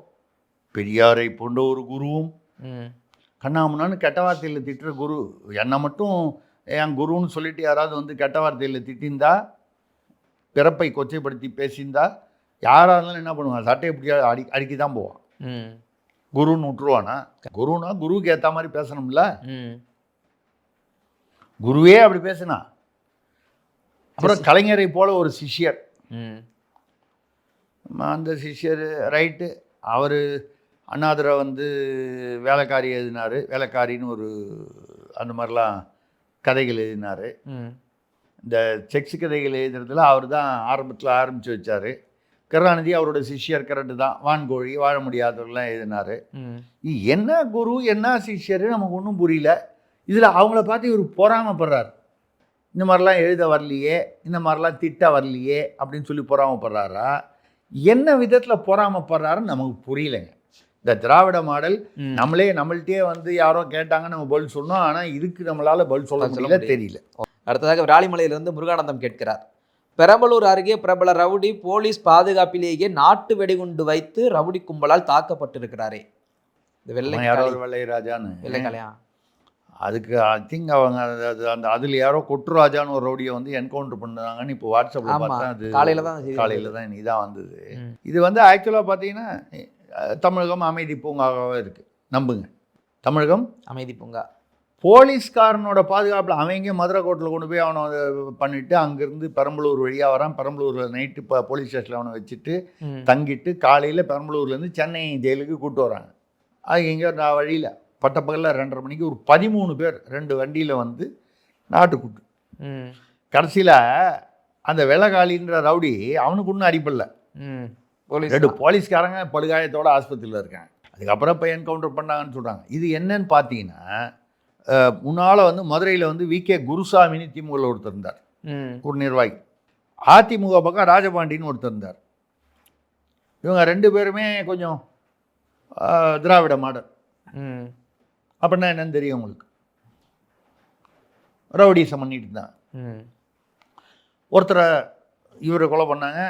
பெரியாரை போன்ற ஒரு குருவும் கண்ணாமுன்னான்னு கெட்ட வார்த்தையில் திட்டுற குரு. என்னை மட்டும் என் குருன்னு சொல்லிட்டு யாராவது வந்து கெட்ட வார்த்தையில் திட்டிருந்தா, பிறப்பை கொச்சைப்படுத்தி பேசியிருந்தா, யாராக இருந்தாலும் என்ன பண்ணுவான், சட்டையை பிடிக்க அடிக்கி தான் போவான். குருன்னு விட்டுருவானா? குருனா குருவுக்கு ஏற்ற மாதிரி பேசணும்ல. குருவே அப்படி பேசினா. அப்புறம் கலைஞரை போல ஒரு சிஷ்யர், அந்த சிஷ்யர் ரைட்டு, அவர் அண்ணாதுரை வந்து வேலைக்காரி எழுதினார், வேலைக்காரின்னு ஒரு அந்த மாதிரிலாம் கதைகள் எழுதினார். இந்த செக்ஸ் கதைகள் எழுதுறதுல அவர் தான் ஆரம்பத்தில் ஆரம்பித்து வச்சார். கருணாநிதி அவரோட சிஷ்யர், கரெக்டு தான். வான்கோழி, வாழ முடியாதவர்கள்லாம் எழுதினார். என்ன குரு என்ன சிஷ்யர் நமக்கு ஒன்றும் புரியல. இதில் அவங்கள பார்த்து இவர் பொறாமப்படுறார். இந்த மாதிரிலாம் எழுத வரலையே, இந்த மாதிரிலாம் திட்ட வரலையே அப்படின்னு சொல்லி பொறாமப்படுறாரா? என்ன விதத்தில் பொறாமப்படுறாருன்னு நமக்கு புரியலைங்க. இந்த திராவிட மாடல் நம்மள்கிட்டயே வந்து யாரோ கேட்டாங்க, நம்ம பதில் சொன்னோம். ஆனால் இதுக்கு நம்மளால் பதில் சொல்ல முடியல, தெரியல. அடுத்ததாக விராலிமலையிலிருந்து முருகானந்தம் கேட்கிறார். பெரம்பலூர் அருகே பிரபல ரவுடி போலீஸ் பாதுகாப்பிலேயே நாட்டு வெடிகுண்டு வைத்து ரவுடி கும்பலால் தாக்கப்பட்டிருக்கிறாரே. இந்த வெள்ளைக்காலியா அதுக்கு ஐ திங்க் அவங்க அந்த அதில் யாரோ கொட்டுராஜான்னு ஒரு ரவுடியை வந்து என்கவுண்டர் பண்ணாங்கன்னு இப்போ வாட்ஸ்அப்பில் பார்த்தா, அது காலையில் தான் இன்னைக்கு தான் வந்தது. இது வந்து ஆக்சுவலாக பார்த்தீங்கன்னா தமிழகம் அமைதி பூங்காவாக இருக்குது. நம்புங்க, தமிழகம் அமைதி பூங்கா. போலீஸ்காரனோட பாதுகாப்பில் அவன் எங்கேயும் மதுரை கோட்டில் கொண்டு போய் அவனை பண்ணிவிட்டு அங்கேருந்து பெரம்பலூர் வழியாக வரான். பெரம்பலூரில் நைட்டு இப்போ போலீஸ் ஸ்டேஷனில் அவனை வச்சுட்டு தங்கிட்டு காலையில் பெரம்பலூர்லேருந்து சென்னை ஜெயிலுக்கு கூப்பிட்டு வராங்க. அது எங்கேயோ நான் வழியில் பட்டப்பகலில் 2:30 மணிக்கு ஒரு 13 பேர் 2 வண்டியில் வந்து நாட்டுக்கூட்டு. கடைசியில் அந்த வெள்ளக்காலின்ற ரவுடி அவனுக்கு ஒன்றும் அடிப்படல. 2 போலீஸ்காரங்க படுகாயத்தோட ஆஸ்பத்திரியில் இருக்காங்க. அதுக்கப்புறம் இப்போ என்கவுண்டர் பண்ணாங்கன்னு சொல்கிறாங்க. இது என்னன்னு பார்த்தீங்கன்னா, முன்னால் வந்து மதுரையில் வந்து விகே குருசாமின்னு திமுகவில் ஒருத்தர் இருந்தார், ஒரு நிர்வாகி. அதிமுக பக்கம் ராஜபாண்டின்னு ஒருத்தர் இருந்தார். இவங்க 2 பேருமே கொஞ்சம் திராவிட மாடல். அப்படின்னா என்னன்னு தெரியும் உங்களுக்கு? ரவுடிசம் பண்ணிட்டு இருந்தாங்க. ஒருத்தரை இவரை கொலை பண்ணாங்க.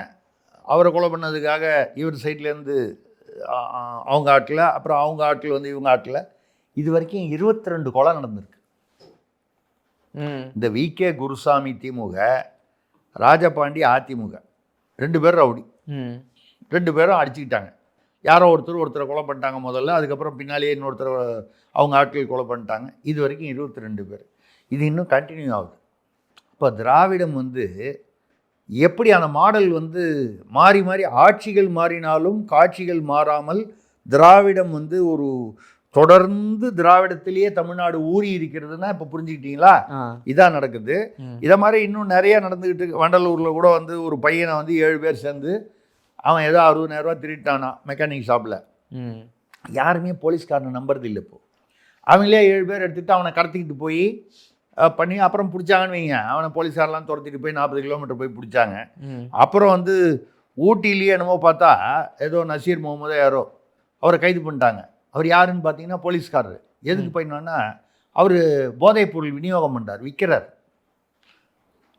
அவரை கொலை பண்ணதுக்காக இவர் சைட்லேருந்து அவங்க ஆட்டில், அப்புறம் அவங்க ஆட்டில் வந்து இவங்க ஆட்டில். இது வரைக்கும் 22 கொலை நடந்திருக்கு. இந்த விகே குருசாமி திமுக, ராஜபாண்டி அதிமுக, 2 பேரும் ரவுடி. 2 பேரும் அடிச்சுக்கிட்டாங்க. யாரோ ஒருத்தரை கொலை பண்ணிட்டாங்க முதல்ல, அதுக்கப்புறம் பின்னாலேயே இன்னொருத்தர் அவங்க ஆட்கள் கொலை பண்ணிட்டாங்க. இது வரைக்கும் 22 பேர். இது இன்னும் கண்டினியூ ஆகுது. இப்போ திராவிடம் வந்து எப்படி அந்த மாடல் வந்து மாறி மாறி ஆட்சிகள் மாறினாலும் காட்சிகள் மாறாமல் திராவிடம் வந்து ஒரு தொடர்ந்து திராவிடத்திலேயே தமிழ்நாடு ஊறி இருக்கிறதுனா இப்போ புரிஞ்சுக்கிட்டீங்களா? இதான் நடக்குது. இதை மாதிரி இன்னும் நிறைய நடந்துக்கிட்டு. வண்டலூரில் கூட வந்து ஒரு பையனை வந்து 7 பேர் சேர்ந்து அவன் ஏதோ 60,000 ரூபா திருட்டானா மெக்கானிக் ஷாப்பில். யாருமே போலீஸ்காரனை நம்புறது இல்லை. இப்போ அவங்களே 7 பேர் எடுத்துகிட்டு அவனை கடத்திக்கிட்டு போய் பண்ணி அப்புறம் பிடிச்சாங்கன்னு வைங்க. அவனை போலீஸாரெலாம் துரத்திட்டு போய் 40 கிலோமீட்டர் போய் பிடிச்சாங்க. அப்புறம் வந்து ஊட்டிலேயே என்னமோ பார்த்தா ஏதோ நசீர் முகமதோ யாரோ அவரை கைது பண்ணிட்டாங்க. அவர் யாருன்னு பார்த்தீங்கன்னா போலீஸ்காரர். எதுக்கு போயிடணுன்னா, அவர் போதைப் பொருள் விநியோகம் பண்ணுறார், விற்கிறார்.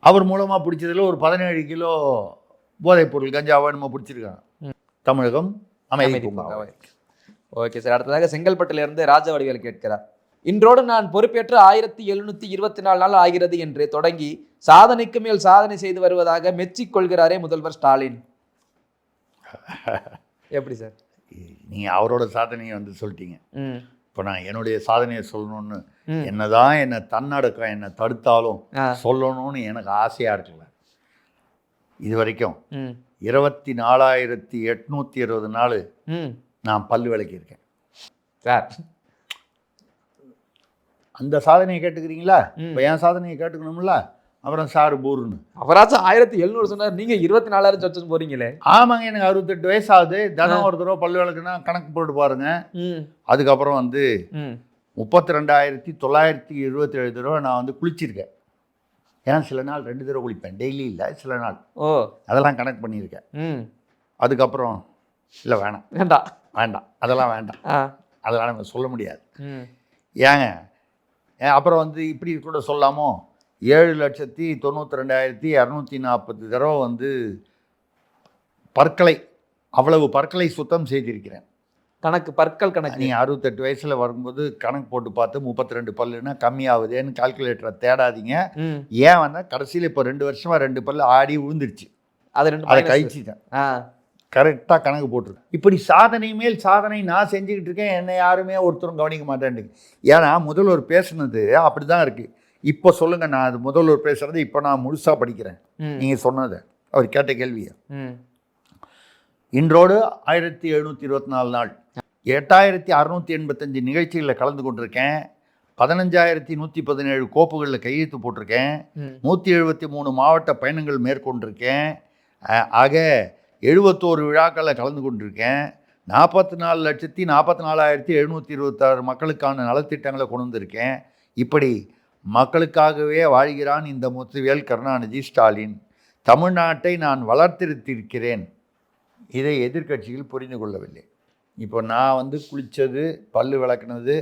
அவர் மூலமாக பிடிச்சதில் ஒரு 17 கிலோ போதைப் பொருள் கஞ்சாவை நம்ம பிடிச்சிருக்காங்க. தமிழகம் அமைதி பூங்காவா. Okay sir. அடுத்ததாக செங்கல்பட்டிலிருந்து ராஜவடிவேல் கேட்கிறார். இன்றோடு நான் பொறுப்பேற்று 1724 நாள் ஆகிறது என்று தொடங்கி சாதனைக்கு மேல் சாதனை செய்து வருவதாக மெச்சிக்கொள்கிறாரே முதல்வர் ஸ்டாலின். எப்படி சார்? நீங்கள் அவரோட சாதனையை வந்து சொல்லிட்டீங்க. இப்போ நான் என்னுடைய சாதனையை சொல்லணும்னு, என்னதான் என்னை தன்னடக்கம் என்னை தடுத்தாலும் சொல்லணும்னு எனக்கு ஆசையாக இருக்குல்ல. இது வரைக்கும் 24,820 நாள் நான் பல்லு விளக்கியிருக்கேன் சார். அந்த சாதனையை கேட்டுக்கிறீங்களா? இப்போ என் சாதனையை கேட்டுக்கணும்ல. அப்புறம் சார் பூர்னு அவராச்சும் 1700 சொன்னார், நீங்கள் 24,000 சொச்சு போகிறீங்களே. ஆமாங்க, எனக்கு 68 வயசு ஆகுது. தினம் ஒரு தடவை பல்லு விளக்குனா கணக்கு போட்டு பாருங்க. அதுக்கப்புறம் வந்து 32,977 தடவை நான் வந்து குளிச்சிருக்கேன். ஏன்னா சில நாள் 2 தடவை குளிப்பேன், டெய்லி இல்லை, சில நாள். அதெல்லாம் கணக்கு பண்ணியிருக்கேன். அதுக்கப்புறம் இல்லை வேண்டாம் அதெல்லாம் வேண்டாம், அதெல்லாம் நம்ம சொல்ல முடியாது. ஏங்க அப்புறம் வந்து இப்படி கூட சொல்லாமோ, 7,92,240 தடவை வந்து பற்களை, அவ்வளவு பற்களை சுத்தம் செய்திருக்கிறேன். கணக்கு பற்கள் கணக்கு. நீங்கள் 68 வயசில் வரும்போது கணக்கு போட்டு பார்த்து 32 பல்லுன்னா கம்மியாகுதேன்னு கால்குலேட்டரை தேடாதீங்க. ஏன் வந்தால் கடைசியில் இப்போ 2 வருஷமாக 2 பல்லு ஆடி விழுந்துருச்சு, அது 2 அதை கழிச்சிட்டேன். கரெக்டாக கணக்கு போட்டிருக்கேன். இப்படி சாதனை மேல் சாதனை நான் செஞ்சுக்கிட்டு இருக்கேன், என்னை யாருமே ஒருத்தரும் கவனிக்க மாட்டேன்ட்டு. ஏன்னா முதல்வர் பேசுனது அப்படி தான் இருக்குது. இப்போ சொல்லுங்கள், நான் அது முதல்வர் பேசுகிறது இப்போ நான் முழுசாக படிக்கிறேன். நீங்கள் சொன்னதை அவர் கேட்ட கேள்வியை. இன்றோடு 1724 நாள், 8685 நிகழ்ச்சிகளில் கலந்து கொண்டிருக்கேன், 15117 கோப்புகளில் கையெழுத்து போட்டிருக்கேன், 173 மாவட்ட பயணங்கள் மேற்கொண்டிருக்கேன், ஆக 71 விழாக்களில் கலந்து கொண்டிருக்கேன், 44,44,726 மக்களுக்கான நலத்திட்டங்களை கொண்டு வந்திருக்கேன். இப்படி மக்களுக்காகவே வாழ்கிறான் இந்த முத்துவேல் கருணாநிதி ஸ்டாலின். தமிழ்நாட்டை நான் வளர்த்திருத்திருக்கிறேன். இதை எதிர்க்கட்சிகள் புரிந்து கொள்ளவில்லை. இப்போ நான் வந்து குளித்தது, பல்லு விளக்குனது,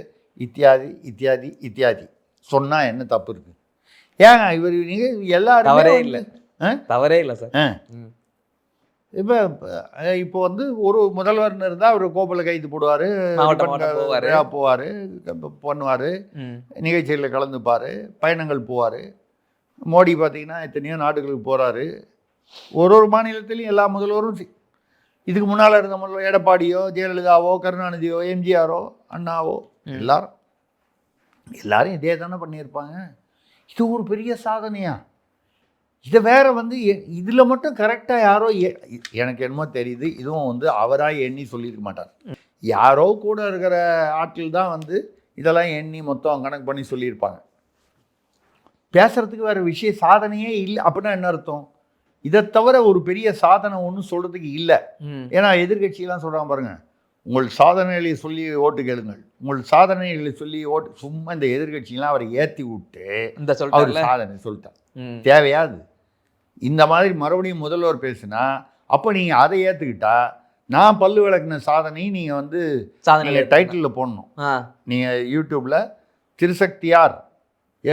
இத்தியாதி இத்தியாதி இத்தியாதி சொன்னால் என்ன தப்பு இருக்குது? ஏங்க இவர் நீங்கள் எல்லாரும் தவறே இல்லை, தவறே இல்லை சார். இப்போ வந்து ஒரு முதல்வர்னு இருந்தால் அவர் கோப்பில் கைது போடுவார், போவார், பண்ணுவார், நிகழ்ச்சிகளில் கலந்துப்பார், பயணங்கள் போவார். மோடி பார்த்திங்கன்னா எத்தனையோ நாடுகளுக்கு போகிறாரு. ஒரு மாநிலத்திலையும் எல்லா முதல்வரும் இதுக்கு முன்னால் இருந்த முதல்வர் எடப்பாடியோ ஜெயலலிதாவோ கருணாநிதியோ எம்ஜிஆரோ அண்ணாவோ எல்லாரும் இதே தானே பண்ணியிருப்பாங்க. இது ஒரு பெரிய சாதனையா? இதை வேற வந்து இதில் மட்டும் கரெக்டாக யாரோ எனக்கு என்னமோ தெரியுது, இதுவும் வந்து அவராக எண்ணி சொல்லியிருக்க மாட்டார். யாரோ கூட இருக்கிற ஆட்கள் தான் வந்து இதெல்லாம் எண்ணி மொத்தம் கணக்கு பண்ணி சொல்லியிருப்பாங்க. பேசுகிறதுக்கு வேறு விஷய சாதனையே இல்லை. அப்படின்னா என்ன அர்த்தம்? இதை தவிர ஒரு பெரிய சாதனை ஒன்றும் சொல்கிறதுக்கு இல்லை. ஏன்னா எதிர்கட்சியெல்லாம் சொல்கிறாங்க பாருங்கள், உங்கள் சாதனைகளை சொல்லி ஓட்டு கேளுங்கள், உங்கள் சாதனைகளை சொல்லி ஓட்டு. சும்மா இந்த எதிர்கட்சியெல்லாம் அவரை ஏற்றி விட்டு அவர் சாதனை சொல்லிட்டார். தேவையாது? இந்த மாதிரி மறுபடியும் முதல்வர் பேசுனா அப்போ நீங்கள் அதை ஏற்றுக்கிட்டா, நான் பல்லு விளக்குன சாதனை நீங்கள் வந்து நீங்கள் டைட்டிலில் போடணும். நீங்கள் யூடியூப்பில் திருசக்தியார்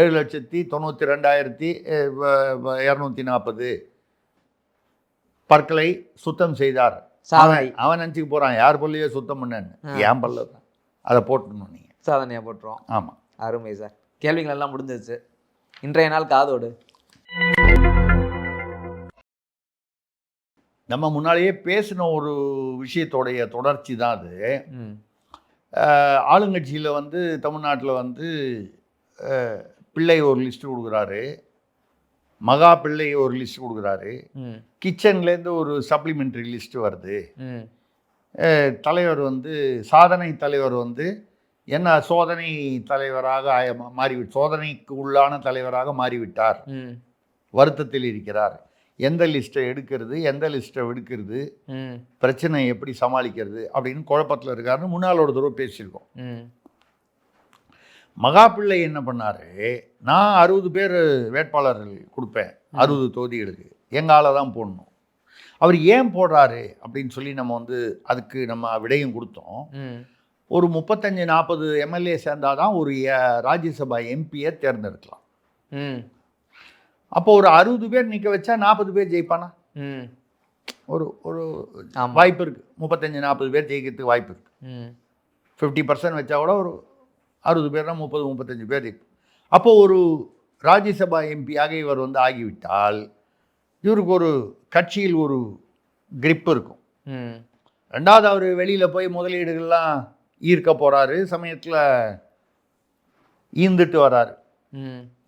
7,92,240 பற்களை சுத்தம் செய்தார். அவன் நினச்சிக்க போகிறான் யார் பல்லையோ சுத்தம் பண்ணேன்னு. ஏன் பல்ல தான் அதை போட்டுணும், நீங்கள் சாதனையாக போட்டுருவோம். ஆமாம், அருமை சார். கேள்விகள் எல்லாம் முடிஞ்சிருச்சு. இன்றைய நாள் காதோடு நம்ம முன்னாலேயே பேசின ஒரு விஷயத்தோடைய தொடர்ச்சி தான் அது. ஆளுங்கட்சியில் வந்து தமிழ்நாட்டில் வந்து பிள்ளை ஒரு லிஸ்ட்டு கொடுக்குறாரு, மகா பிள்ளை ஒரு லிஸ்ட் கொடுக்குறாரு, கிச்சன்லேருந்து ஒரு சப்ளிமெண்ட்ரி லிஸ்ட்டு வருது. தலைவர் வந்து சாதனை தலைவர் வந்து என்ன சோதனை தலைவராக சோதனைக்கு உள்ளான தலைவராக மாறிவிட்டார், வருத்தத்தில் இருக்கிறார். எந்த லிஸ்ட்டை எடுக்கிறது, எந்த லிஸ்ட்டை விடுக்கிறது, பிரச்சனை எப்படி சமாளிக்கிறது அப்படின்னு குழப்பத்தில் இருக்காருன்னு முன்னால் ஒரு தடவை பேசியிருக்கோம். மகாபிள்ளை என்ன பண்ணார், நான் 60 பேர் வேட்பாளர்கள் கொடுப்பேன் 60 தொகுதிகளுக்கு, எங்கால தான் போடணும். அவர் ஏன் போடுறாரு அப்படின்னு சொல்லி நம்ம வந்து அதுக்கு நம்ம விடையும் கொடுத்தோம். ஒரு 35-40 எம்எல்ஏ சேர்ந்தால் தான் ஒரு ராஜ்யசபா எம்பியை தேர்ந்தெடுக்கலாம். அப்போ ஒரு 60 பேர் நிற்க வச்சா 40 பேர் ஜெயிப்பானா? ஒரு ஒரு வாய்ப்பு இருக்குது. 35-40 பேர் ஜெயிக்கிறதுக்கு வாய்ப்பு இருக்குது. 50% வச்சா கூட ஒரு 60 பேர்னா 30-35 பேர் ஜெயிப்பு. அப்போது ஒரு ராஜ்யசபா எம்பியாக இவர் வந்து ஆகிவிட்டால் இவருக்கு ஒரு கட்சியில் ஒரு கிரிப் இருக்கும். ரெண்டாவது அவர் வெளியில் போய் முதலீடுகள்லாம் ஈர்க்க போகிறாரு, சமயத்தில் ஈந்துட்டு வராரு,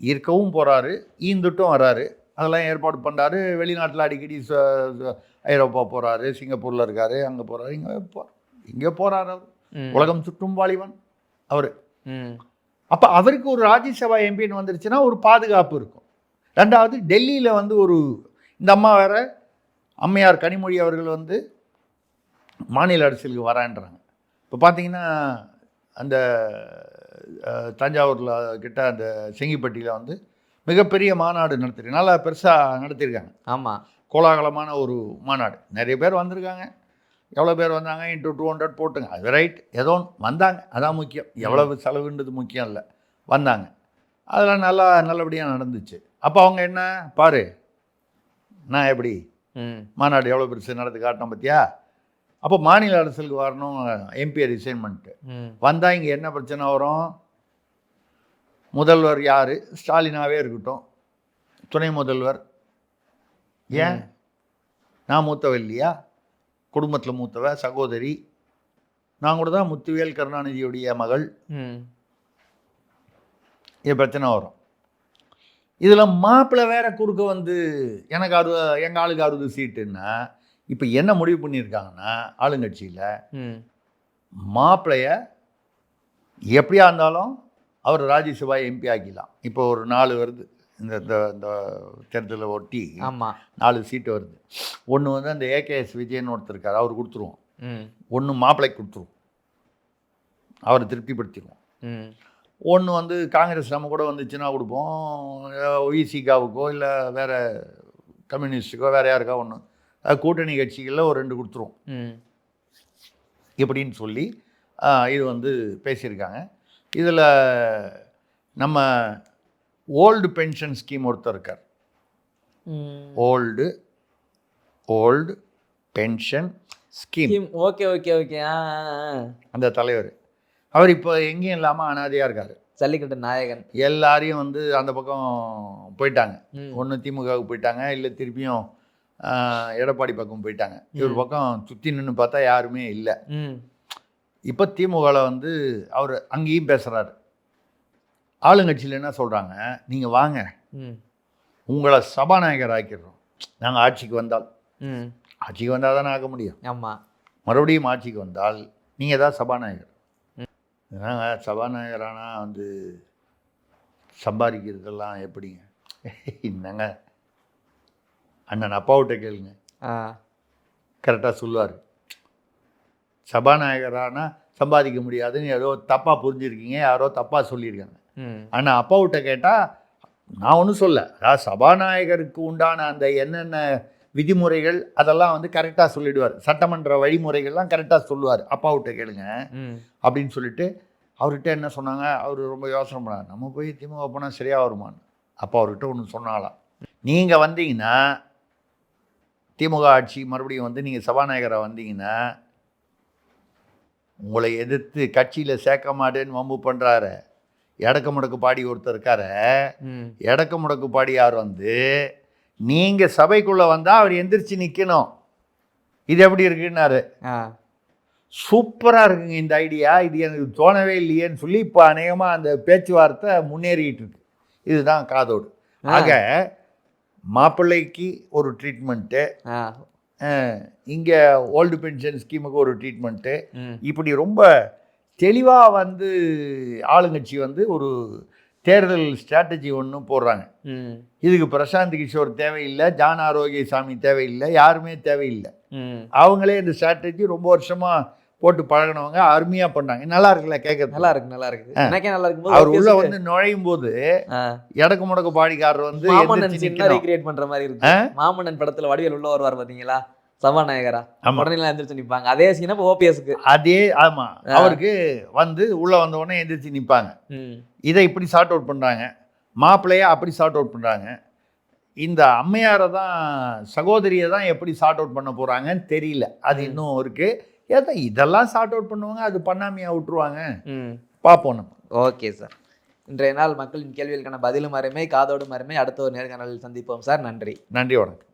ஈர்க்கவும் போகிறாரு, ஈந்துட்டும் வராரு. அதெல்லாம் ஏற்பாடு பண்ணுறாரு. வெளிநாட்டில் அடிக்கடி ஐரோப்பா போகிறாரு, சிங்கப்பூரில் இருக்கார், அங்கே போகிறாரு, இங்கே போகிறாரு. அவர் உலகம் சுற்றும் வாலிபன் அவர். அப்போ அவருக்கு ஒரு ராஜ்யசபா எம்பின்னு வந்துருச்சுன்னா ஒரு பாதுகாப்பு இருக்கும். ரெண்டாவது டெல்லியில் வந்து ஒரு இந்த அம்மா வேறு அம்மையார் கனிமொழி அவர்கள் வந்து மாநில அரசியலுக்கு வரான்றாங்க. இப்போ பார்த்தீங்கன்னா அந்த தஞ்சாவூரில் கிட்ட அந்த செங்கிப்பட்டியில் வந்து மிகப்பெரிய மாநாடு நடத்திருக்காங்க, நல்லா பெருசாக நடத்தியிருக்காங்க. ஆமாம், கோலாகலமான ஒரு மாநாடு, நிறைய பேர் வந்திருக்காங்க. எவ்வளோ பேர் வந்தாங்க, இன்ட்டு 200 போட்டுங்க, அது ரைட், ஏதோ வந்தாங்க, அதான் முக்கியம். எவ்வளவு செலவுன்றது முக்கியம் இல்லை, வந்தாங்க. அதெல்லாம் நல்லபடியாக நடந்துச்சு. அப்போ அவங்க என்ன பாரு, நான் எப்படி மாநாடு எவ்வளோ பெருசு நடந்து காட்டினோம் பார்த்தியா, அப்போ மாநில அரசுக்கு வரணும், எம்பி ரிசைன் பண்ணிட்டு வந்தால் இங்கே என்ன பிரச்சனை வரும்? முதல்வர் யார்? ஸ்டாலினாவே இருக்கட்டும். துணை முதல்வர் ஏன்? நான் மூத்தவ இல்லையா? குடும்பத்தில் மூத்தவ சகோதரி. நான் கூட தான் முத்துவேல் கருணாநிதியுடைய மகள். இது பிரச்சனை வரும். இதில் மாப்பிள்ளை வேற குறுக்க வந்து எனக்கு எங்கள் ஆளுக்கு 60 சீட்டுன்னா இப்போ என்ன முடிவு பண்ணியிருக்காங்கன்னா ஆளுங்கட்சியில் மாப்பிள்ளைய எப்படியா இருந்தாலும் அவர் ராஜ்யசபா எம்பி ஆக்கிடலாம். இப்போ ஒரு 4 வருது இந்த இந்த தேர்தலை ஒட்டி. ஆமாம், 4 சீட்டு வருது. ஒன்று வந்து அந்த ஏகேஎஸ் விஜயன் ஒருத்தர் இருக்கார், அவர் கொடுத்துருவோம். ஒன்று மாப்பிள்ளைக்கு கொடுத்துருவோம், அவரை திருப்திப்படுத்திடுவோம். ஒன்று வந்து காங்கிரஸ் நம்ம கூட வந்துச்சுன்னா கொடுப்போம், ஒய்சிகாவுக்கோ இல்லை வேறு கம்யூனிஸ்ட்டுக்கோ வேறு யாருக்கா ஒன்று, கூட்டணி கட்சிகளில் ஒரு 2 கொடுத்துருவோம் இப்படின்னு சொல்லி இது வந்து பேசியிருக்காங்க. இதில் நம்ம ஓல்டு பென்ஷன் ஸ்கீம் ஒருத்தர் இருக்கார். Old pension scheme. Okay okay okay. அந்த தலைவர் அவர் இப்போ எங்கேயும் இல்லாமல் அனாதையாக இருக்கார். ஜல்லிக்கட்டு நாயகன். எல்லாரையும் வந்து அந்த பக்கம் போயிட்டாங்க. ஒன்று திமுகவுக்கு போயிட்டாங்க, இல்லை திருப்பியும் எடப்பாடி பக்கம் போயிட்டாங்க. இவர் பக்கம் சுற்றி நின்று பார்த்தா யாருமே இல்லை. இப்போ திமுகவில் வந்து அவர் அங்கேயும் பேசுகிறாரு. ஆளுங்கட்சியில் என்ன சொல்கிறாங்க, நீங்கள் வாங்க உங்களை சபாநாயகர் ஆக்கிடுறோம் நாங்கள் ஆட்சிக்கு வந்தால். ஆட்சிக்கு வந்தால் தானே ஆக்க முடியும். ஆமாம், மறுபடியும் ஆட்சிக்கு வந்தால் நீங்கள் தான் சபாநாயகர். நாங்கள் சபாநாயகரானா வந்து சம்பாதிக்கிறதெல்லாம் எப்படிங்க? என்னங்க அண்ணன் அப்பாவிட்ட கேளுங்க, கரெக்டாக சொல்லுவார். சபாநாயகரானா சம்பாதிக்க முடியாதுன்னு ஏதோ தப்பாக புரிஞ்சுருக்கீங்க, யாரோ தப்பாக சொல்லியிருக்காங்க. ஆனால் அப்பாவிட்ட கேட்டால் நான் ஒன்றும் சொல்ல, அதாவது சபாநாயகருக்கு உண்டான அந்த என்னென்ன விதிமுறைகள் அதெல்லாம் வந்து கரெக்டாக சொல்லிடுவார். சட்டமன்ற வழிமுறைகள்லாம் கரெக்டாக சொல்லுவார். அப்பாவிட்ட கேளுங்க அப்படின்னு சொல்லிட்டு அவர்கிட்ட என்ன சொன்னாங்க, அவர் ரொம்ப யோசனை பண்ணார், நம்ம போய் திமுக போனால் சரியாக வருமானு. அப்போ அவர்கிட்ட ஒன்று சொன்னாலாம், நீங்கள் வந்தீங்கன்னா திமுக ஆட்சி மறுபடியும் வந்து நீங்கள் சபாநாயகராக வந்தீங்கன்னா உங்களை எதிர்த்து கட்சியில் சேர்க்க மாட்டேன்னு வம்பு பண்ணுறாரு எடக்க முடக்கு பாடி ஒருத்தர் இருக்காரு. எடக்க முடக்கு பாடியார் வந்து நீங்கள் சபைக்குள்ளே வந்தால் அவர் எந்திரிச்சு நிற்கணும். இது எப்படி இருக்குன்னாரு. சூப்பராக இருக்குங்க இந்த ஐடியா, இது எனக்கு தோணவே இல்லையேன்னு சொல்லி இப்போ அநேகமாக அந்த பேச்சுவார்த்தை முன்னேறிக்கிட்டு இருக்கு. இதுதான் காதோடு. ஆக மாப்பிள்ளைக்கு ஒரு ட்ரீட்மெண்ட்டு, இங்கே ஓல்டு பென்ஷன் ஸ்கீமுக்கு ஒரு ட்ரீட்மெண்ட்டு, இப்படி ரொம்ப தெளிவாக வந்து ஆளுங்கட்சி வந்து ஒரு தேர்தல் ஸ்ட்ராட்டஜி ஒன்று போடுறாங்க. இதுக்கு பிரசாந்த் கிஷோர் தேவையில்லை, ஜான் ஆரோக்கியசாமி தேவையில்லை, யாருமே தேவையில்லை. அவங்களே இந்த ஸ்ட்ராட்டஜி ரொம்ப வருஷமாக போட்டு பழகினவங்க அருமையாக பண்ணாங்க. நல்லா இருக்குல்ல கேட்கறது? நல்லா இருக்கு, நல்லா இருக்கு. எனக்கே நல்லா இருக்கு. அவர் உள்ள வந்து நுழையும் போது எடக்கு முடக்கு பாடிக்காரர் வந்து ரீக்ரியேட் பண்ற மாதிரி இருக்கு. மாமன்னன் படத்துல வடிவேல் உள்ள வருவார் பாத்தீங்களா, சபாநாயகரா, உடனே எந்திரிச்சு நிற்பாங்க. அதே சீனா ஓபிஎஸ்க்கு அதே. ஆமா, அவருக்கு வந்து உள்ள வந்த உடனே எந்திரிச்சு நிற்பாங்க. இதை இப்படி சார்ட் அவுட் பண்றாங்க, மாப்பிள்ளையா அப்படி சார்ட் அவுட் பண்றாங்க. இந்த அம்மையாரை தான், சகோதரியை தான் எப்படி சார்ட் அவுட் பண்ண போறாங்கன்னு தெரியல. அது இன்னும் இருக்கு. ஏதோ இதெல்லாம் சார்ட் அவுட் பண்ணுவாங்க, அது பண்ணாமையா விட்டுருவாங்க. பார்ப்போம் நம்ம. ஓகே சார், இன்றைய நாள் மக்களின் கேள்விகளுக்கான பதிலும் அருமை, காதோடும் அருமை. அடுத்த ஒரு நேர்காணலில் சந்திப்போம் சார். நன்றி. நன்றி, வணக்கம்.